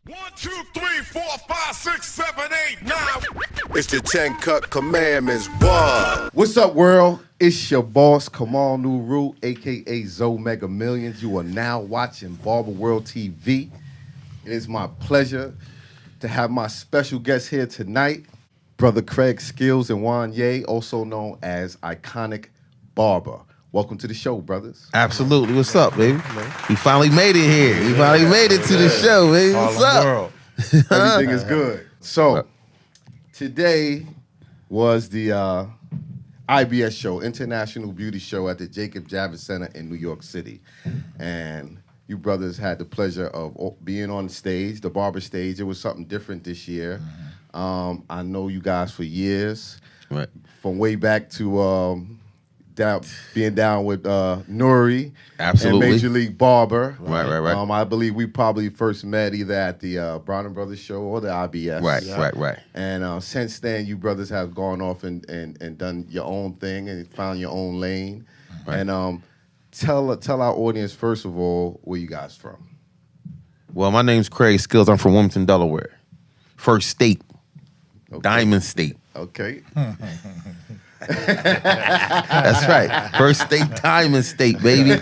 1, 2, 3, 4, 5, 6, 7, 8, 9. It's the 10 Cut Commandments. What? What's up, world? It's your boss, Kamal Nuru, a.k.a. Zoe Mega Millions. You are now watching Barber World TV. It is my pleasure to have my special guest here tonight, Brother Craig Skilz and Wonye, also known as Iconic Barber. Welcome to the show, brothers. Absolutely. What's up, baby? We finally made it here. We finally made it to the show, baby. What's up? Everything is good. So, today was the IBS show, International Beauty Show at the Jacob Javits Center in New York City. And you brothers had the pleasure of being on the stage, the barber stage. It was something different this year. I know you guys for years, Right. from way back to being down with Nuri Absolutely. and Major League Barber. Right. I believe we probably first met either at the Bronners Brothers show or the IBS. Right. And since then, you brothers have gone off and done your own thing and found your own lane. Right. And tell our audience, first of all, where you guys from. Well, my name's Craig Skills. I'm from Wilmington, Delaware. First state. Okay. Diamond State. Okay. That's right. First state, Diamond State, baby.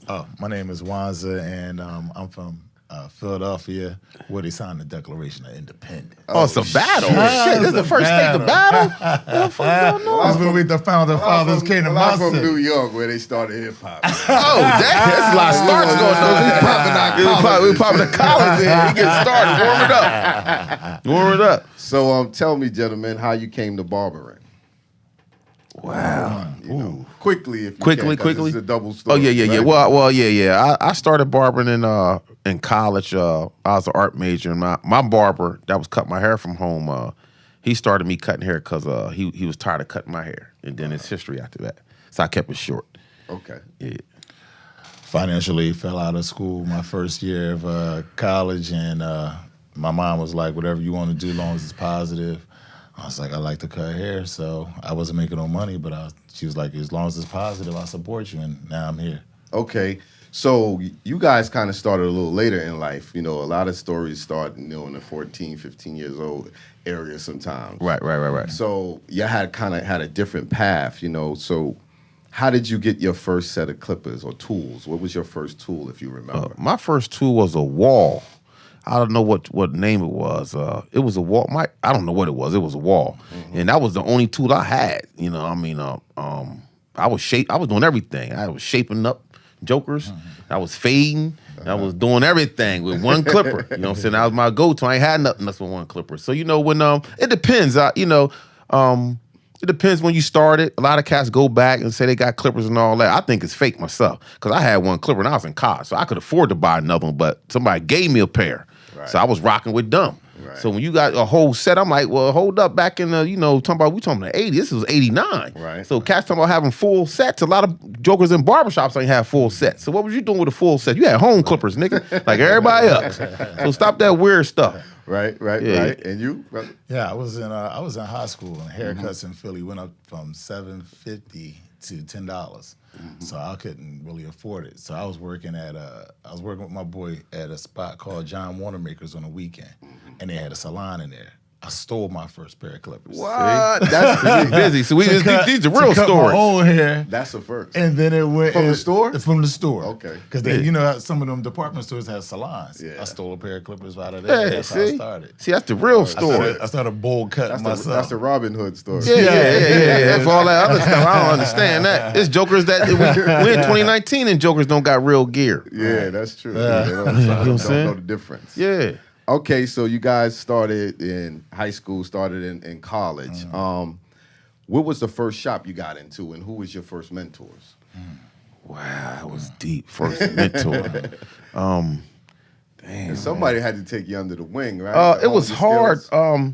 My name is Wanza, and I'm from Philadelphia, where they signed the Declaration of Independence. Oh, it's a battle. Shit, this is the first state to battle? What the fuck going on? That's when the founder fathers came to my I'm from city. New York, where they started hip-hop. Oh, that's a lot of starts going on. We popping the collars in. We get started. Warm it up. So tell me, gentlemen, how you came to barbering. Wow. You know, quickly, if you Quickly. can, 'cause it's a double Oh story. yeah. right? Well, yeah. I started barbering in college. I was an art major, and my barber that was cutting my hair from home. He started me cutting hair because he was tired of cutting my hair, and then it's history after that. So I kept it short. Okay. Yeah. Financially, fell out of school my first year of college, and my mom was like, whatever you want to do, as long as it's positive. I was like, I like to cut hair, so I wasn't making no money, but she was like, as long as it's positive, I support you, and now I'm here. Okay. So you guys kind of started a little later in life. You know, a lot of stories start, in the 14, 15 years old area sometimes. Right. So you had a different path, So how did you get your first set of clippers or tools? What was your first tool, if you remember? My first tool was a wall. I don't know what name it was. It was a wall. I don't know what it was. It was a wall, and that was the only tool I had. I was doing everything. I was shaping up jokers. I was fading. I was doing everything with one clipper. You know what I'm saying? That was my go-to. I ain't had nothing else with one clipper. So when it depends. It depends when you started. A lot of cats go back and say they got clippers and all that. I think it's fake myself because I had one clipper and I was in college, so I could afford to buy another one, but somebody gave me a pair. Right. So I was rocking with them. Right. So when you got a whole set, I'm like, well, hold up. Back in the, we talking about the 80s. This was 89. Right. So cats talking about having full sets. A lot of jokers in barbershops ain't have full sets. So what was you doing with a full set? You had home clippers, nigga, like everybody else. So stop that weird stuff. Right. Yeah. And you, brother? Yeah, I was in high school, and haircuts in Philly went up from $7.50 to $10. So I couldn't really afford it. So I was working with my boy at a spot called John Watermakers on the weekend, and they had a salon in there. I stole my first pair of clippers. What? That's busy. So these are real cut stories. my own hair. That's the first. And then it went From the store? From the store. Okay. Because how some of them department stores have salons. Yeah. I stole a pair of clippers out of there. Yeah, That's how I see? started. See, that's the real story. I started bowl cutting myself. That's the Robin Hood story. Yeah. For all that other stuff, I don't understand that. It's jokers that we're in 2019 and jokers don't got real gear. Yeah, that's true. Yeah. They don't know the difference. Yeah. Okay, so you guys started in high school, started in college. What was the first shop you got into, and who was your first mentors? Wow, that was deep. First mentor. Damn. And somebody had to take you under the wing, right? It was Your hard. skills?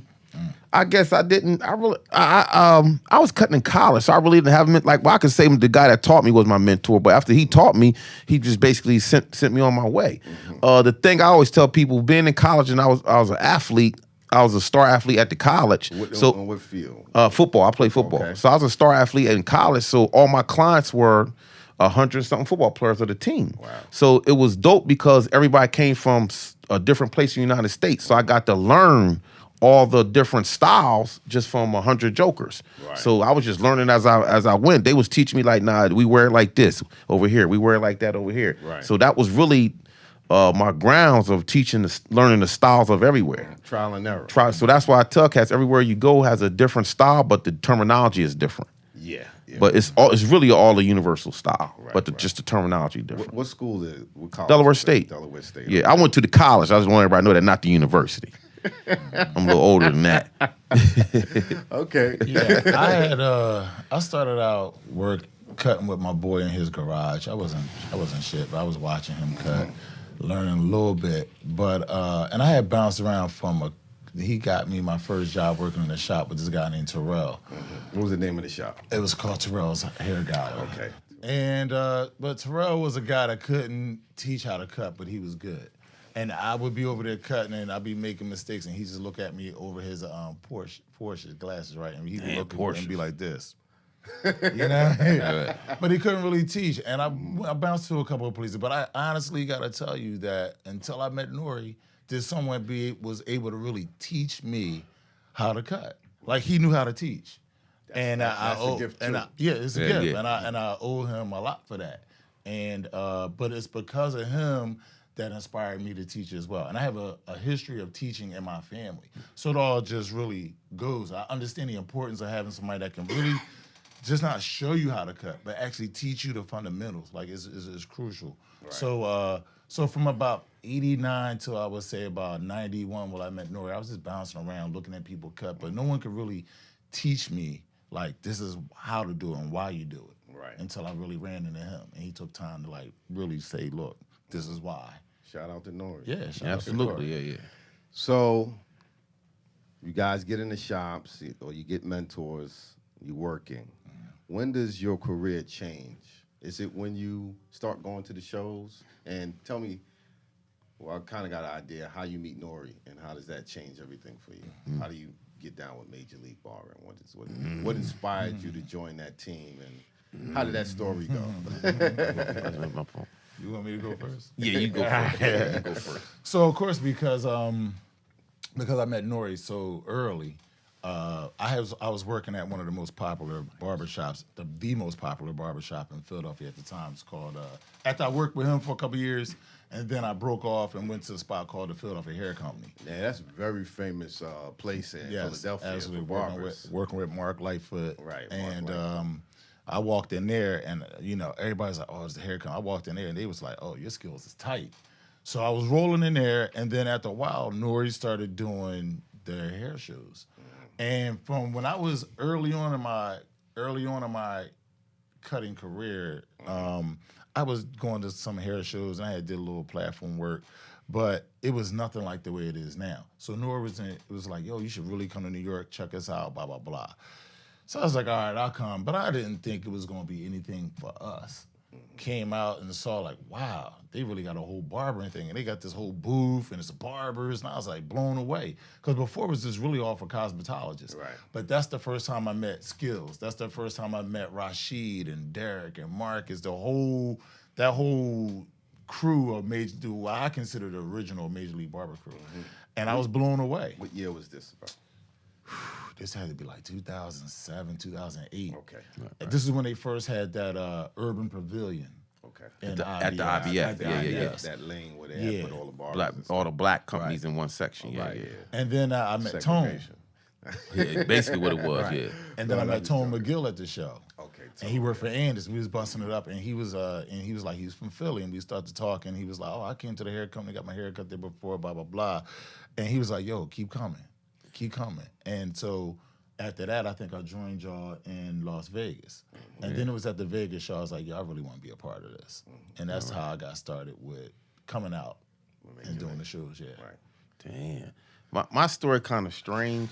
I guess I didn't. I was cutting in college, so I really didn't have I could say the guy that taught me was my mentor, but after he taught me, he just basically sent me on my way. The thing I always tell people, being in college and I was an athlete. I was a star athlete at the college. In what field? Football. I played football. Okay. So I was a star athlete in college. So all my clients were 100-something football players of the team. Wow. So it was dope because everybody came from a different place in the United States. So I got to learn all the different styles just from 100 jokers. Right. So I was just learning as I went. They was teaching me like, nah, we wear it like this over here. We wear it like that over here. Right. So that was really my grounds of learning the styles of everywhere. Trial and error. So that's why I tell cats everywhere you go has a different style, but the terminology is different. Yeah. But it's really all a universal style, but just the terminology different. What school is it? What college? Delaware State. Delaware State. Yeah, I went to the college. I just want everybody to know that, not the university. I'm a little older than that. Okay. Yeah, I started out cutting with my boy in his garage. I wasn't shit, but I was watching him cut, learning a little bit. But and I had bounced around he got me my first job working in a shop with this guy named Terrell. What was the name of the shop? It was called Terrell's Hair Gallery. Okay. And but Terrell was a guy that couldn't teach how to cut, but he was good. And I would be over there cutting, and I'd be making mistakes, and he'd just look at me over his Porsche glasses, right? And he'd look at me and be like this. You know? But he couldn't really teach. And I bounced to a couple of places. But I honestly got to tell you that until I met Nori, did someone was able to really teach me how to cut. Like, he knew how to teach. That's a gift, too. It's a gift. Yeah. And I owe him a lot for that. And but it's because of him that inspired me to teach as well. And I have a history of teaching in my family. So it all just really goes. I understand the importance of having somebody that can really just not show you how to cut, but actually teach you the fundamentals. Like, it's crucial. Right. So from about 89 till I would say about 91 when I met Nori, I was just bouncing around looking at people cut, but no one could really teach me, like, this is how to do it and why you do it. Right. Until I really ran into him, and he took time to, like, really say, look, this is why. Shout out to Nori. Yeah, absolutely. Yeah. So you guys get in the shops, or you get mentors, you're working. When does your career change? Is it when you start going to the shows? And tell me, well, I kind of got an idea how you meet Nori, and how does that change everything for you? How do you get down with Major League Barbers? What inspired you to join that team, and how did that story go? You want me to go first? Yeah, you go first. You go first. So, of course, because I met Nori so early, I was working at one of the most popular barbershops, the most popular barbershop in Philadelphia at the time. It's called, after I worked with him for a couple years, and then I broke off and went to a spot called the Philadelphia Hair Company. Yeah, that's a very famous place in Philadelphia. Absolutely, for barbers. working with Mark Lightfoot. Right, And I walked in there, and everybody's like, "Oh, it's the hair company." I walked in there, and they was like, "Oh, your Skilz is tight." So I was rolling in there, and then after a while, Nori started doing their hair shows. And from when I was early on in my cutting career, I was going to some hair shows, and I did a little platform work, but it was nothing like the way it is now. So Nori was like, "Yo, you should really come to New York, check us out, blah blah blah." So I was like, all right, I'll come. But I didn't think it was going to be anything for us. Came out and saw, like, wow, they really got a whole barbering thing. And they got this whole booth, and it's barbers. And I was, like, blown away. Because before it was just really all for cosmetologists. Right. But that's the first time I met Skilz. That's the first time I met Rashid and Derek and Marcus. That whole crew of what I consider the original Major League Barber crew. And I was blown away. What year was this about? This had to be like 2007, 2008. Okay. Right. This is when they first had that urban pavilion. Okay. At the IBF. Yeah. That lane where they had put all the barbers. All the black companies in one section. Yeah. And then I met Tone. Yeah, basically what it was. Yeah. And then I met Tone McGill at the show. Okay. And he worked for Andis. We was busting it up, and he was like, he was from Philly, and we started talking. He was like, "Oh, I came to the hair company, got my hair cut there before, blah blah blah," and he was like, "Yo, keep coming." And so after that, I think I joined y'all in Las Vegas. And then it was at the Vegas show. I was like, I really want to be a part of this. And that's how I got started with coming out and doing the shows, Right. Damn. My story kind of strange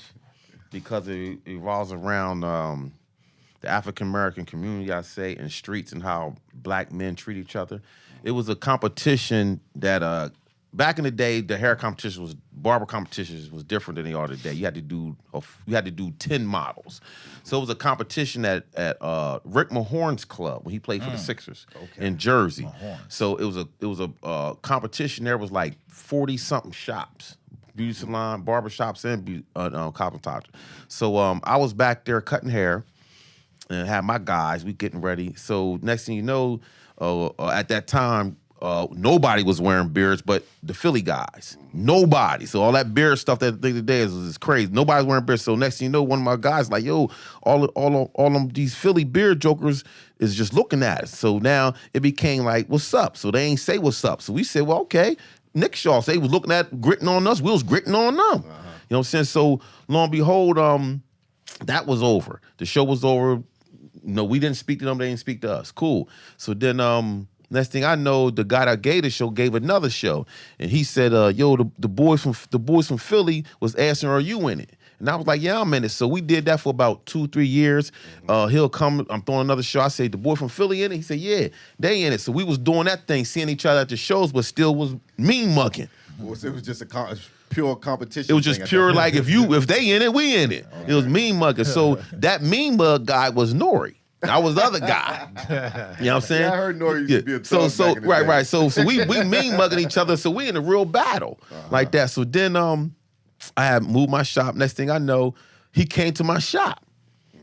because it revolves around the African-American community, I say, and streets and how black men treat each other. It was a competition that back in the day, the hair competition was barber competitions was different than they are today. You had to do 10 models. So it was a competition at Rick Mahorn's club when he played for the Sixers in Jersey. Mahorn. So it was a competition. There was like 40-something shops, beauty salon, barber shops, and cosmetology. So I was back there cutting hair and had my guys. We getting ready. So next thing you know, at that time. Nobody was wearing beards but the Philly guys. Nobody. So all that beard stuff that they today is crazy. Nobody's wearing beards. So next thing you know, one of my guys like, yo, all of these Philly beard jokers is just looking at us. So now it became like, what's up? So they ain't say what's up. So we said, well, okay. Nick Shaw said he was looking at gritting on us. We was gritting on them. You know what I'm saying? So lo and behold, that was over. The show was over. No, we didn't speak to them. They didn't speak to us. Cool. So then next thing I know, the guy that gave the show gave another show, and he said, "Yo, the boys from Philly was asking, are you in it?" And I was like, "Yeah, I'm in it." So we did that for about 2-3 years. He'll come. I'm throwing another show. I say, "The boy from Philly in it?" He said, "Yeah, they in it." So we was doing that thing, seeing each other at the shows, but still was mean mugging. It was just a pure competition. It was just pure like if they in it, we in it. It was mean mugging. So that mean mug guy was Nori. I was the other guy. You know what I'm saying? Yeah, I heard Nori used to be a thug So back in the day. right. So we mean mugging each other. So we in a real battle like that. So then I had moved my shop. Next thing I know, he came to my shop.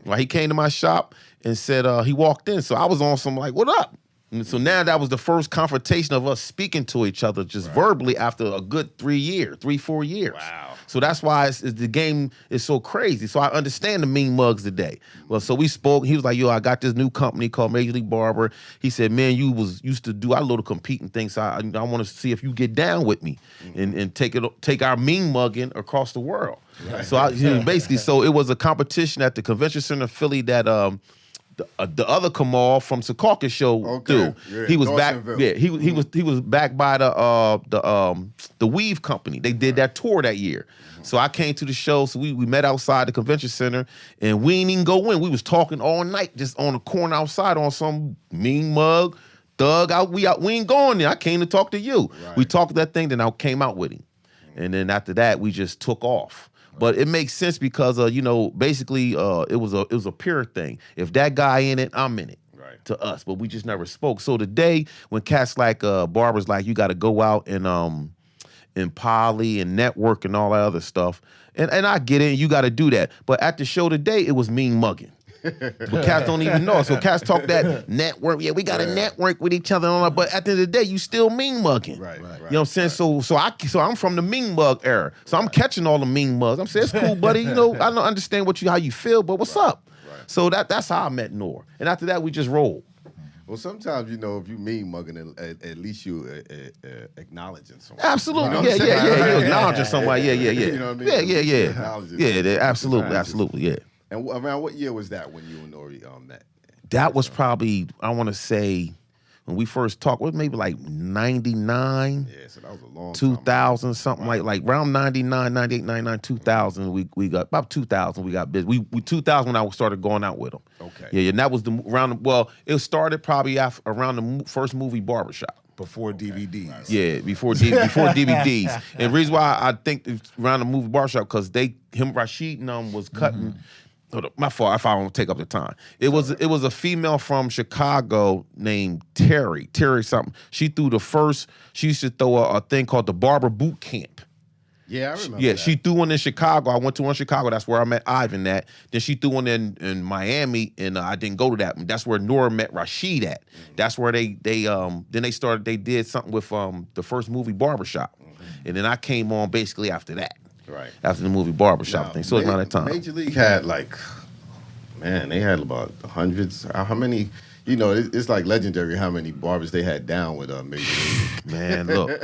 Right? He came to my shop and said he walked in. So I was on some like, what up? And so now that was the first confrontation of us speaking to each other just verbally after a good 3 years, 3-4 years. Wow. So that's why the game is so crazy. So I understand the mean mugs today. Well, so we spoke. He was like, yo, I got this new company called Major League Barber. He said, man, you used to do our little competing things. So I want to see if you get down with me and take our mean mugging across the world. Right. So basically, so it was a competition at the Convention Center in Philly that the other Kamal from Secaucus show through. Yeah, he was back. Yeah, he was back by the Weave Company. They did that tour that year. So I came to the show. So we met outside the convention center, and we didn't even go in. We was talking all night, just on the corner outside on some mean mug, thug out. We ain't going there. I came to talk to you. Right. We talked that thing, then I came out with him, and then after that we just took off. But it makes sense because basically it was a pure thing. If that guy in it, I'm in it. Right. To us, but we just never spoke. So today, when cats like Barbers like you got to go out and poly and network and all that other stuff, and I get it, you got to do that. But at the show today, it was mean mugging. But cats don't even know. So cats talk that network. Yeah, we got to network with each other. And all that. But at the end of the day, you still mean mugging. Right. You know what I'm saying? Right. So I'm from the mean mug era. So I'm catching all the mean mugs. I'm saying, it's cool, buddy. I don't understand how you feel, but what's up? Right. So that's how I met Nor. And after that, we just rolled. Well, sometimes, if you mean mugging, at least you acknowledging someone. Absolutely. You You acknowledging somebody. Yeah. You know what I mean? Yeah. Absolutely. Yeah. And around what year was that when you and Nori met? That was probably, I want to say, when we first talked, it was maybe like 99. Yeah, so that was a long 2000, something like around 99, 98, 99, 2000. We got, about 2000, we got busy. We 2000 when I started going out with him. Okay. Yeah, and that was it started probably around the first movie Barbershop. Before DVDs. Yeah, before DVDs. And the reason why I think it's around the movie Barbershop, because Rashid and them was cutting. My fault if I don't take up the time. It was a female from Chicago named Terry something. She used to throw a thing called the Barber Boot Camp. Yeah, I remember Yeah, that. she threw one in Chicago. I went to one in Chicago. That's where I met Ivan at. Then she threw one in Miami, and I didn't go to that one. That's where Nora met Rashid at. That's where they did something with the first movie Barbershop. And then I came on basically after that. Right. After the movie Barbershop thing. So around that time. Major League had they had about hundreds. How many? It's like legendary how many barbers they had down with Major League. Man, look,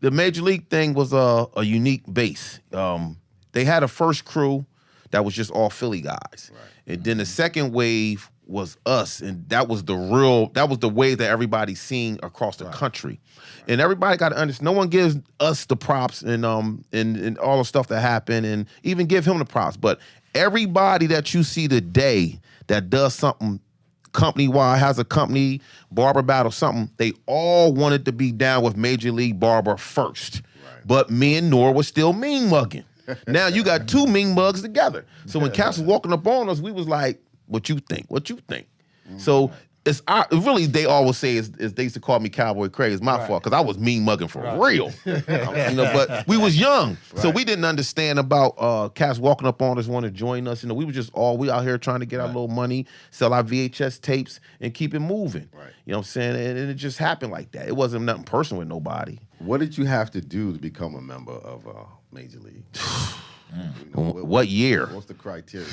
the Major League thing was a unique base. They had a first crew that was just all Philly guys, right. And then the second wave was us, and that was the wave that everybody seen across the country. And everybody got to understand, no one gives us the props and all the stuff that happened, and even give him the props. But everybody that you see today that does something company-wide, has a company, Barber Battle, something, they all wanted to be down with Major League Barber first. Right. But me and Nor was still mean mugging. Now you got two mean mugs together. So when Cass was walking up on us, we was like, what you think? What you think? So it's really, they always say is they used to call me Cowboy Craig. It's my fault because I was mean mugging for real. But we was young, so we didn't understand about cats walking up on us, want to join us. We were just we out here trying to get our little money, sell our VHS tapes, and keep it moving. Right. You know what I'm saying? And it just happened like that. It wasn't nothing personal with nobody. What did you have to do to become a member of Major League? What year? What's the criteria?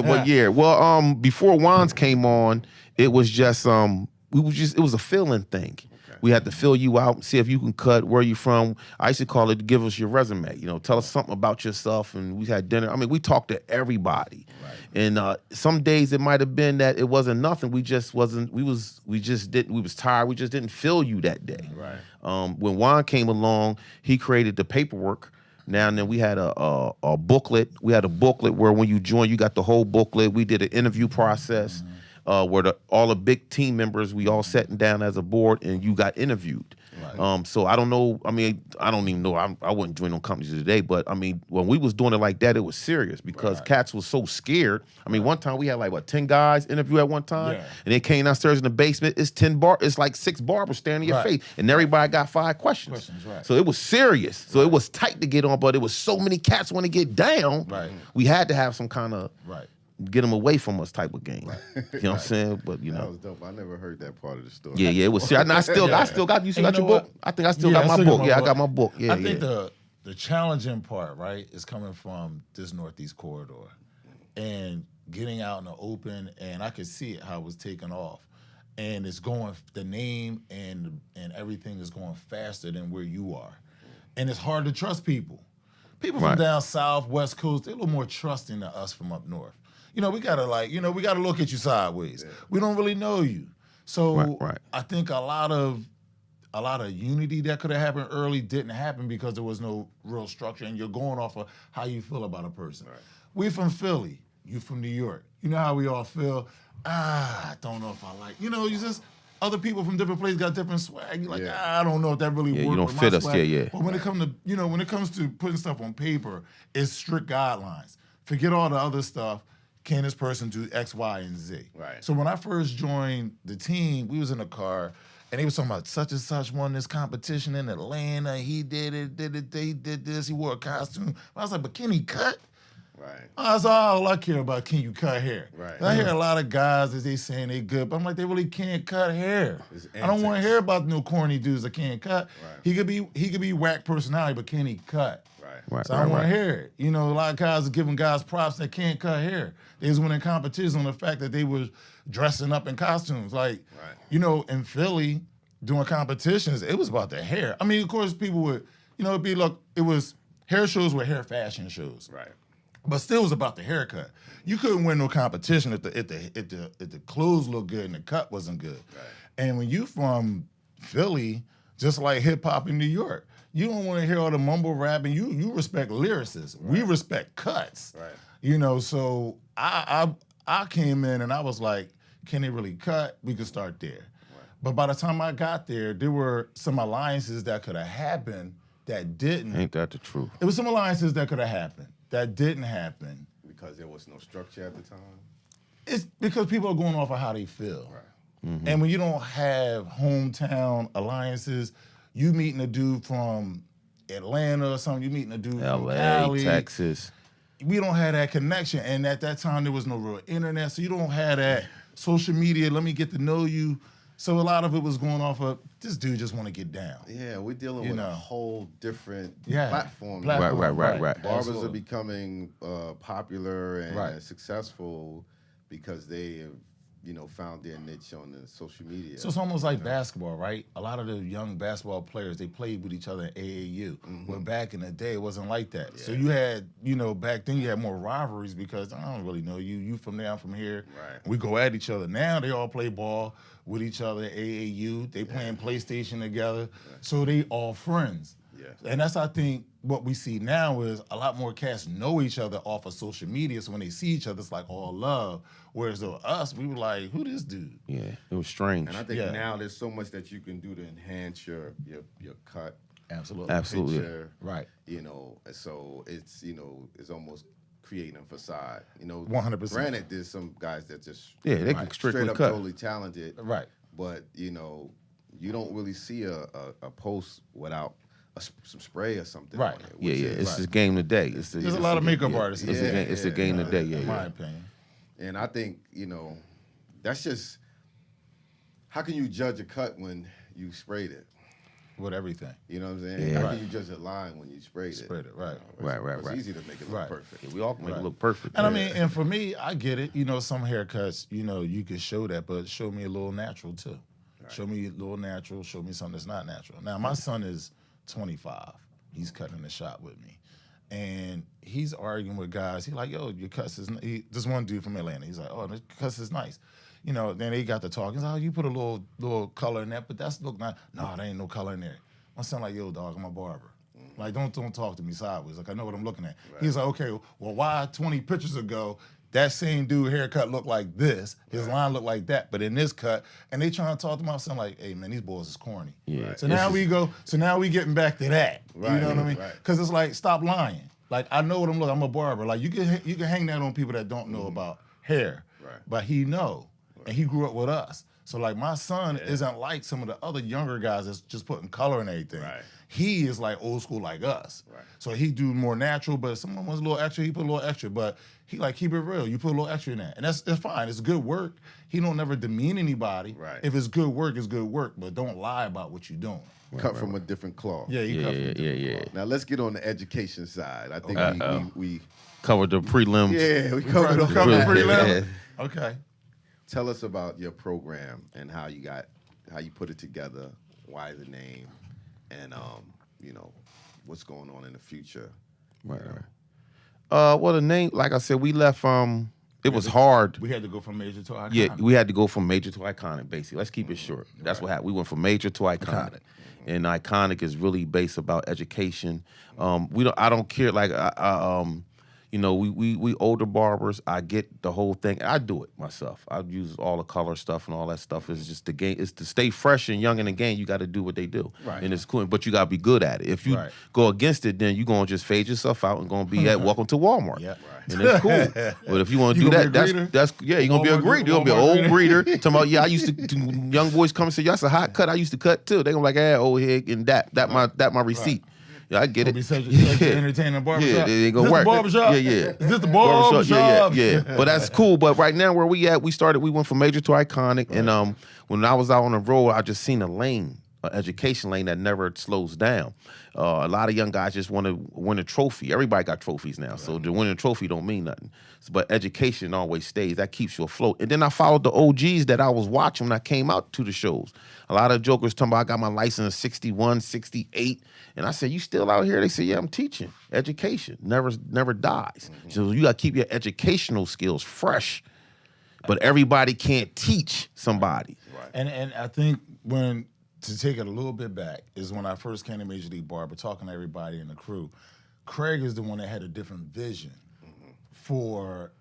What year? Well, before Wands came on, it was just it was a feeling thing. Okay. We had to fill you out, see if you can cut, where you from. I used to call it, give us your resume. Tell us something about yourself. And we had dinner. I mean, we talked to everybody. Right. And some days it might have been that it wasn't nothing. We just wasn't. We was tired. We just didn't feel you that day. Right. When Juan came along, he created the paperwork. Now and then we had a booklet. We had a booklet where when you join, you got the whole booklet. We did an interview process where all the big team members, we all sat down as a board and you got interviewed. Right. So I don't know. I mean, I don't even know. I wouldn't join no companies today, but I mean, when we was doing it like that, it was serious because cats was so scared. I mean, one time we had like 10 guys interview at one time, and they came downstairs in the basement. It's like 6 barbers staring in your face, and everybody got 5 questions. So it was serious. So it was tight to get on, but it was so many cats want to get down. Right. We had to have some kind of get them away from us type of game. You know what I'm saying? But that was dope. I never heard that part of the story. Yeah, it was serious. I still got you got your book? I think I still got my book. I got my book. Yeah, I think the challenging part, right, is coming from this Northeast corridor and getting out in the open, and I could see it how it was taking off. And it's going, the name and everything is going faster than where you are. And it's hard to trust people. People from down south, West Coast, they're a little more trusting than us from up north. We gotta we gotta look at you sideways. Yeah. We don't really know you. So I think a lot of unity that could have happened early didn't happen because there was no real structure and you're going off of how you feel about a person. Right. We from Philly, you from New York. You know how we all feel, I don't know if I like, you just other people from different places got different swag. You're like, I don't know if that really works. You don't fit us, But when it comes to, when it comes to putting stuff on paper, it's strict guidelines. Forget all the other stuff. Can this person do X, Y, and Z? Right. So when I first joined the team, we was in a car, and they was talking about such and such won this competition in Atlanta. He did it, he did this, he wore a costume. I was like, but can he cut? Right. That's all I care about, can you cut hair? Right. I hear a lot of guys that they saying they good, but I'm like, they really can't cut hair. I don't want to hear about no corny dudes that can't cut. Right. He could be whack personality, but can he cut? Right. So I don't want to hear it. A lot of guys are giving guys props that can't cut hair. They was winning competitions on the fact that they was dressing up in costumes. Like, in Philly, doing competitions, it was about the hair. I mean, of course, people would, it was hair shows were hair fashion shows. Right. But still it was about the haircut. You couldn't win no competition if the clothes looked good and the cut wasn't good. Right. And when you from Philly, just like hip hop in New York, you don't want to hear all the mumble rap, and you respect lyricists. Right. We respect cuts. Right. So I came in and I was like, can they really cut? We could start there. Right. But by the time I got there were some alliances that could have happened that didn't. Ain't that the truth? It was some alliances that could have happened that didn't happen. Because there was no structure at the time? It's because people are going off of how they feel. Right. Mm-hmm. And when you don't have hometown alliances, you meeting a dude from Atlanta or something, you meeting a dude from Cali, Texas. We don't have that connection. And at that time, there was no real internet, so you don't have that social media, let me get to know you. So a lot of it was going off of, this dude just want to get down. Yeah, we're dealing with a whole different platform. Right. Barbers are becoming popular and successful because they have, found their niche on the social media. So it's almost like basketball, right? A lot of the young basketball players, they played with each other in AAU. Mm-hmm. Where back in the day, it wasn't like that. Yeah. So you had, back then you had more rivalries because I don't really know you. You from there, I'm from here. Right. We go at each other. Now they all play ball with each other, AAU. They playing PlayStation together. Right. So they all friends. Yes. And that's, I think, what we see now is a lot more cats know each other off of social media. So when they see each other, it's like all love. Whereas though us, we were like, who this dude? Yeah, it was strange. And I think Yeah. now there's so much that you can do to enhance your cut. Absolutely. Absolutely. Picture, Right. You know, so it's, you know, it's almost creating a facade. You know, 100%. Granted, there's some guys that just Yeah, they can strictly straight up cut. totally talented. Right. But you know, you don't really see a post without some spray or something. Right. On it, Yeah, which yeah. is- It's the game today. It's There's a lot of makeup artists. It's, Yeah, it's the game yeah, today. Yeah, In my yeah. opinion. And I think, you know, that's just, how can you judge a cut when you sprayed it? With everything. You know what I'm saying? Yeah. How Right. can you judge a line when you sprayed it? Sprayed it, right. Right. It's easy to make it look Right. perfect. Yeah, we all can make Right. it look perfect. And I Yeah. mean, and for me, I get it. You know, some haircuts, you know, you can show that, but show me a little natural too. Show me a little natural. Show me something that's not natural. Now, my son is 25. He's cutting in the shop with me, and he's arguing with guys. He's like, "Yo, your cuts is." This one dude from Atlanta. He's like, "Oh, this cuts is nice." You know. Then they got to talking. He's like, "Oh, you put a little color in that, but that's look nice." No, there ain't no color in there. My son like, "Yo, dog, I'm a barber. Like, don't talk to me sideways. Like, I know what I'm looking at." He's like, "Okay, well, why 20 pictures ago that same dude haircut looked like this, his line looked like that, but in this cut," and they trying to talk to my son like, "Hey man, these boys is corny." Yeah. So now we getting back to that. Right, You know what I mean? right. Because it's like, stop lying. Like, I know what I'm looking. I'm a barber. Like, you can hang that on people that don't know about hair, Right. but he know, and he grew up with us. So like, my son isn't like some of the other younger guys that's just putting color in everything. Right. He is like old school like us. Right. So he do more natural, but if someone wants a little extra, he put a little extra. But he like, keep it real. You put a little extra in that, and that's fine. It's good work. He don't never demean anybody. Right. If it's good work, it's good work. But don't lie about what you're doing. Cut from a different cloth. Yeah, he cut from a different yeah. cloth. Now let's get on the education side. I think we Covered the prelims. we covered all Cover that. pretty Yeah. level. Okay. Tell us about your program and how you put it together, why the name, and you know, what's going on in the future. Right. Well, the name, like I said, we left. It was hard. We had to go from major to iconic. Yeah, we had to go from major to iconic, basically. Let's keep it short. That's what happened. We went from major to iconic. And iconic is really based about education. I don't care, like, you know, we older barbers. I get the whole thing. I do it myself. I use all the color stuff and all that stuff. It's just the game. It's to stay fresh and young in the game. You got to do what they do, Right. and it's cool. But you got to be good at it. If you Right. go against it, then you gonna just fade yourself out and gonna be at Welcome to Walmart. Yeah. And it's cool. But if you want to You do gonna that, be a greeter? that's yeah. You're gonna be a Walmart- greeter. You're gonna be an old Walmart breeder. Talking about, yeah, I used to. Young boys come and say, "That's a hot cut. I used to cut too." They gonna be like, "Hey, old head, and that my receipt." Yeah, I get it. Be such a entertaining barbershop. Yeah, they gonna Is this work. the barbershop? Yeah, yeah. Is this the barbershop? Yeah. But that's cool. But right now, where we at, we went from major to iconic, and when I was out on the road, I just seen a lane, an education lane that never slows down. A lot of young guys just want to win a trophy. Everybody got trophies now, so to win a trophy don't mean nothing. But education always stays. That keeps you afloat. And then I followed the OGs that I was watching when I came out to the shows. A lot of jokers talking about I got my license in 61, 68. And I said, "You still out here?" They said, "Yeah, I'm teaching. Education never dies." So you got to keep your educational skills fresh. But everybody can't teach somebody. And I think to take it a little bit back, is when I first came to Major League Barber, talking to everybody in the crew, Craig is the one that had a different vision for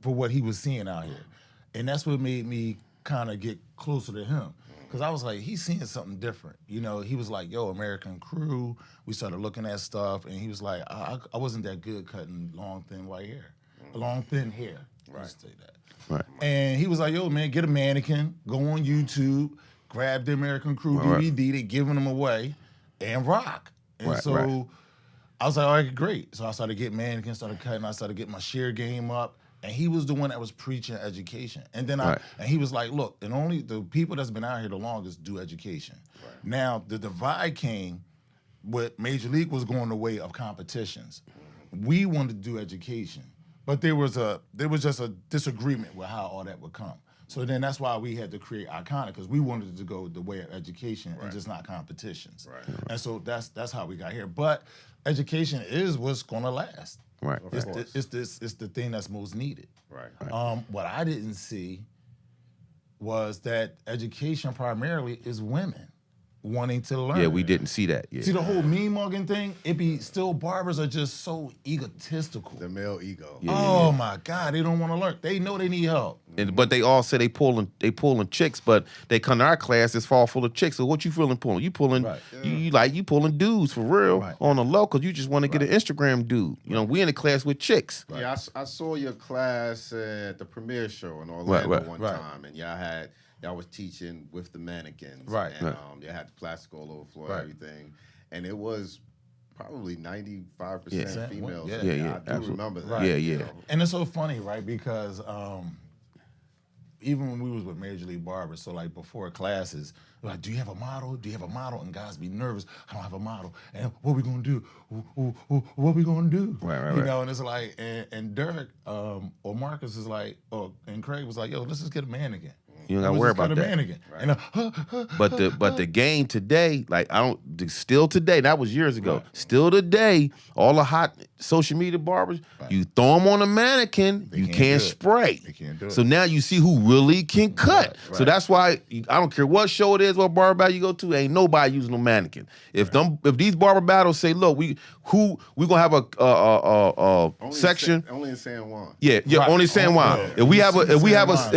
what he was seeing out here. And that's what made me kind of get closer to him. Because I was like, he's seeing something different. You know, he was like, "Yo, American Crew." We started looking at stuff, and he was like, I wasn't that good cutting long, thin white hair. Long, thin hair. Let's say that. Right. And he was like, "Yo, man, get a mannequin, go on YouTube, grab the American Crew DVD, they giving them away, and rock." And I was like, "All right, great." So I started getting mannequins, started cutting, I started getting my shear game up. And he was the one that was preaching education. And then and he was like, "Look, and only the people that's been out here the longest do education." Right. Now, the divide came with Major League was going the way of competitions. We wanted to do education. But there was just a disagreement with how all that would come. So then that's why we had to create Iconic, because we wanted to go the way of education and just not competitions. Right. And so that's how we got here. But education is what's gonna last. Right. It's the thing that's most needed. Right. What I didn't see was that education primarily is women. wanting to learn. Yeah, we didn't see that. Yeah. See the whole mean mugging thing? It be still barbers are just so egotistical. The male ego. Oh my God, they don't want to learn. They know they need help. But they all say they pulling chicks, but they come to our class, it's fall full of chicks. So what you feeling pulling? You pulling you pulling dudes for real on the low because you just want to get an Instagram dude. You know, we in the class with chicks. Yeah, I saw your class at the premiere show in Orlando one time, and y'all was teaching with the mannequins. Right. And they had the plastic all over the floor and everything. And it was probably 95% females. Yeah, I do remember that. Yeah, you yeah. know. And it's so funny, right? Because even when we was with Major League Barbers, so like before classes, like, do you have a model? Do you have a model? And guys be nervous. I don't have a model. And what we gonna do? What we gonna do? Right. You know, and it's like, and Derek or Marcus is like, and Craig was like, yo, let's just get a mannequin. You don't gotta worry about that. Mannequin. Right. And, But the game today, like still today, that was years ago. Right. Still today, all the hot social media barbers, you throw them on a mannequin, you can't spray. They can't do it. So now you see who really can cut. Right. So that's why I don't care what show it is, what barber battle you go to, ain't nobody using no mannequin. If these barber battles say, look, we gonna have a section only in San Juan. Yeah, only in San Juan. If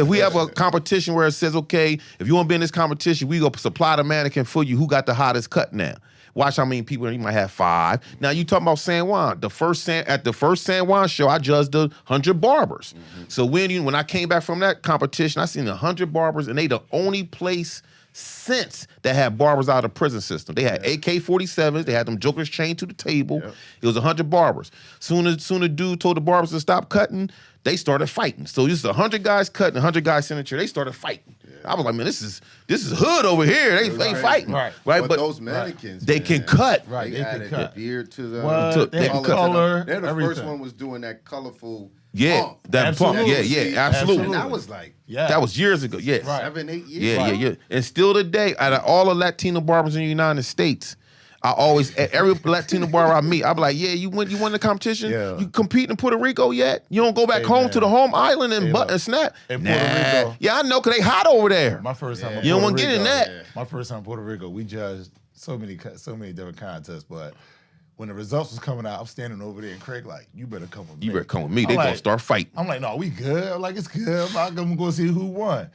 we have a competition where it says, okay, if you want to be in this competition, we go supply the mannequin for you. Who got the hottest cut now? Watch how many people, you might have 5. Now you talking about San Juan. At the first San Juan show, I judged 100 barbers. Mm-hmm. So when I came back from that competition, I seen 100 barbers, and they the only place since that had barbers out of the prison system. They had AK-47s, they had them jokers chained to the table. Yep. It was 100 barbers. Soon as the dude told the barbers to stop cutting, they started fighting. So this is 100 guys cutting, 100 guys sitting in the chair. They started fighting. I was like, man, this is hood over here. They fighting, right? But those mannequins, they can cut, right? They can cut. Beard to the color. They're the first one was doing that colorful. Pump. Absolutely. Absolutely. And that was like, that was years ago. Yes, 7, 8 years. Yeah. And still today, out of all the Latino barbers in the United States, I always, every Latino barber I meet, I be like, yeah, you won the competition? Yeah. You compete in Puerto Rico yet? You don't go back home to the home island and snap? In Puerto Rico. Yeah, I know, because they hot over there. My first time you don't want to get in that. Yeah. My first time in Puerto Rico, we judged so many different contests, but when the results was coming out, I'm standing over there, and Craig like, you better come with me. You better come with me. They gonna start fighting. I'm like, no, we good. I'm like, it's good. I'm gonna go see who won.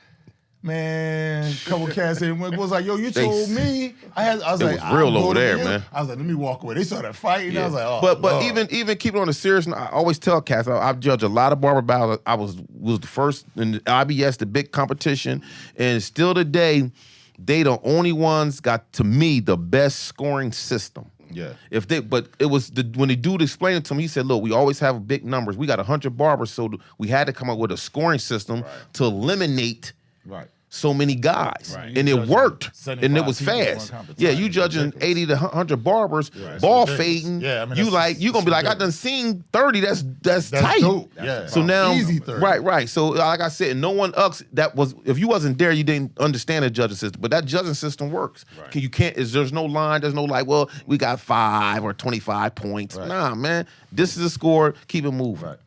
Man, a couple cats in was like, yo, you told me. I was like, was real over there, man. I was like, let me walk away. They started fighting. Yeah. I was like, oh. But even keeping on the serious, I always tell cats, I've judged a lot of barber battles. I was the first in the IBS, the big competition, and still today, they the only ones got, to me, the best scoring system. Yeah. But it was when the dude explained it to me, he said, look, we always have big numbers. We got 100 barbers, so we had to come up with a scoring system to eliminate so many guys. Right. And it worked. And it was fast. Yeah, you judging 80 to 100 barbers, ball fading. Yeah, I mean, you gonna be like, I done seen 30, that's tight. Dope. Yeah. So now, easy 30. Right. So like I said, no one else if you wasn't there, you didn't understand the judging system. But that judging system works. Right. There's no line, there's no like, well, we got 5 or 25 points. Right. Nah, man. This is a score, keep it moving. Right.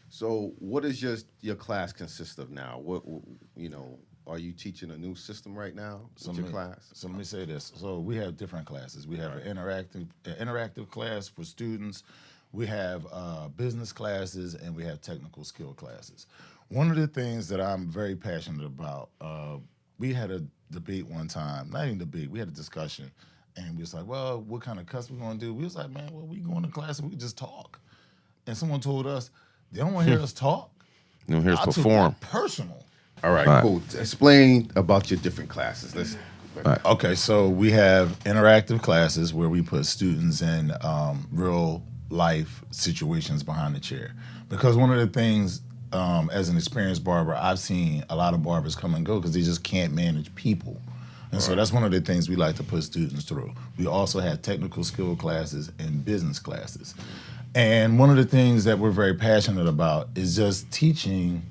So what does your class consist of now? What are you teaching a new system right now with your class? So let me say this. So we have different classes. We have an interactive class for students. We have business classes, and we have technical skill classes. One of the things that I'm very passionate about, we had a debate one time, not even debate, we had a discussion, and we was like, well, what kind of cuss we gonna do? We was like, man, well, we go into class and we can just talk. And someone told us, they don't want to hear us talk. They don't hear us perform. Took that personal. All right, cool. Explain about your different classes. Let's. Okay, so we have interactive classes where we put students in real life situations behind the chair. Because one of the things, as an experienced barber, I've seen a lot of barbers come and go because they just can't manage people. And so that's one of the things we like to put students through. We also have technical skill classes and business classes. And one of the things that we're very passionate about is just teaching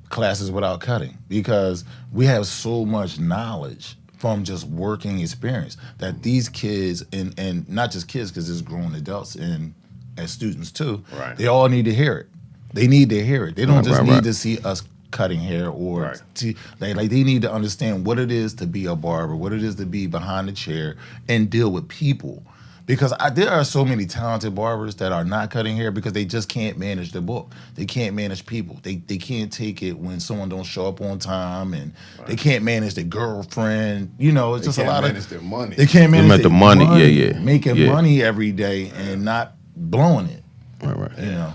classes without cutting, because we have so much knowledge from just working experience that these kids, and not just kids, because there's grown adults and as students too, they all need to hear it. They need to hear it. They don't just need to see us cutting hair or Right. like they need to understand what it is to be a barber, what it is to be behind the chair and deal with people. Because there are so many talented barbers that are not cutting hair because they just can't manage the book. They can't manage people. They can't take it when someone don't show up on time, and they can't manage their girlfriend. You know, it's They just a can't lot manage of their money. They can't manage the their money. Yeah. making Yeah. money every day and not blowing it. Right. You know,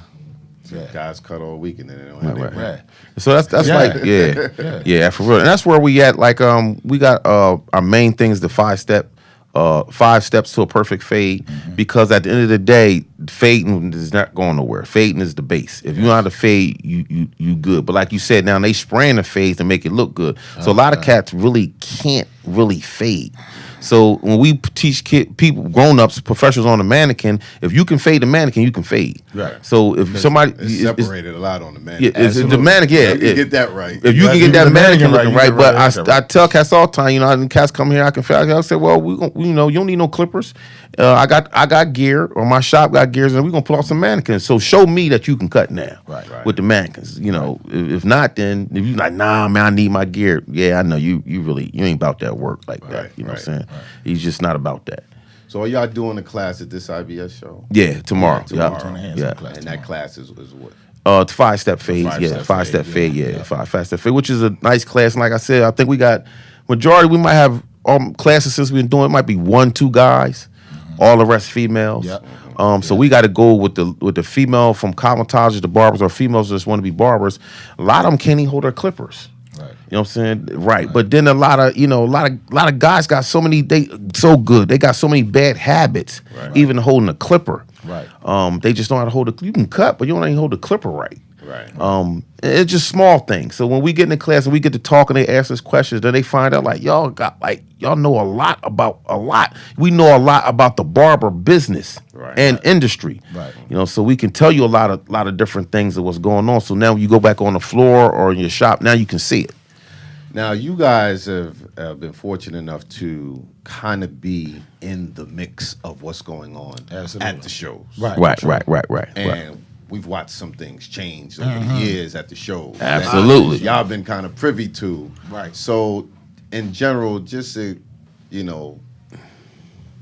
yeah. Guys cut all week and then they don't have Right. their money. Right. So that's Yeah. like yeah, for real. And that's where we at. Like we got our main thing is the 5 steps to a perfect fade, because at the end of the day, fading is not going nowhere. Fading is the base. If you know how to fade, you good. But like you said, now they spraying the fades to make it look good. So a lot of cats really can't really fade. So when we teach people, grown-ups, professionals on the mannequin, if you can fade the mannequin, you can fade. Right. So if somebody It's separated a lot on the man. yeah, it's the mannequin. Yeah, If you get that right. If you Yeah, can if get you that get the mannequin mannequin right, looking you right, get but right, I tell cats all the time, you know, and cats come here, I can feel. I say, well, you don't need no clippers. I got gear, or my shop got gears, and we're gonna put on some mannequins. So show me that you can cut now, Right. with the mannequins. You know, if not, then if you like, nah, man, I need my gear. Yeah, I know you ain't about that work like that. Right, You know what I'm right, saying? He's just not about that. So are y'all doing a class at this IBS show? Yeah, tomorrow. tomorrow. Yeah, Turn the hands yeah. up class And that class is what? It's 5-step fade, five-step yeah, 5-step fade, fade, yeah, yeah, yeah. 5-step fade, which is a nice class. And like I said, I think we got majority. We might have classes since we've been doing. It might be 1-2 guys, all the rest females. Yep. So we got to go with the female from cosmetologists, the barbers, or females that just want to be barbers. A lot of them can't even hold their clippers. Right. You know what I'm saying? Right. But then a lot of guys got so many, they so good. They got so many bad habits, even holding a clipper. Right. They just don't know how to hold you can cut, but you don't even hold the clipper right. Right. It's just small things. So when we get in the class and we get to talk and they ask us questions, then they find out like y'all know a lot about a lot. We know a lot about the barber business and industry. Right. You know, so we can tell you a lot of different things of what's going on. So now when you go back on the floor or in your shop, now you can see it. Now you guys have been fortunate enough to kind of be in the mix of what's going on Absolutely. at the shows. Right. And we've watched some things change over the years at the shows. Absolutely. That y'all been kind of privy to. Right. So, in general, just to, you know,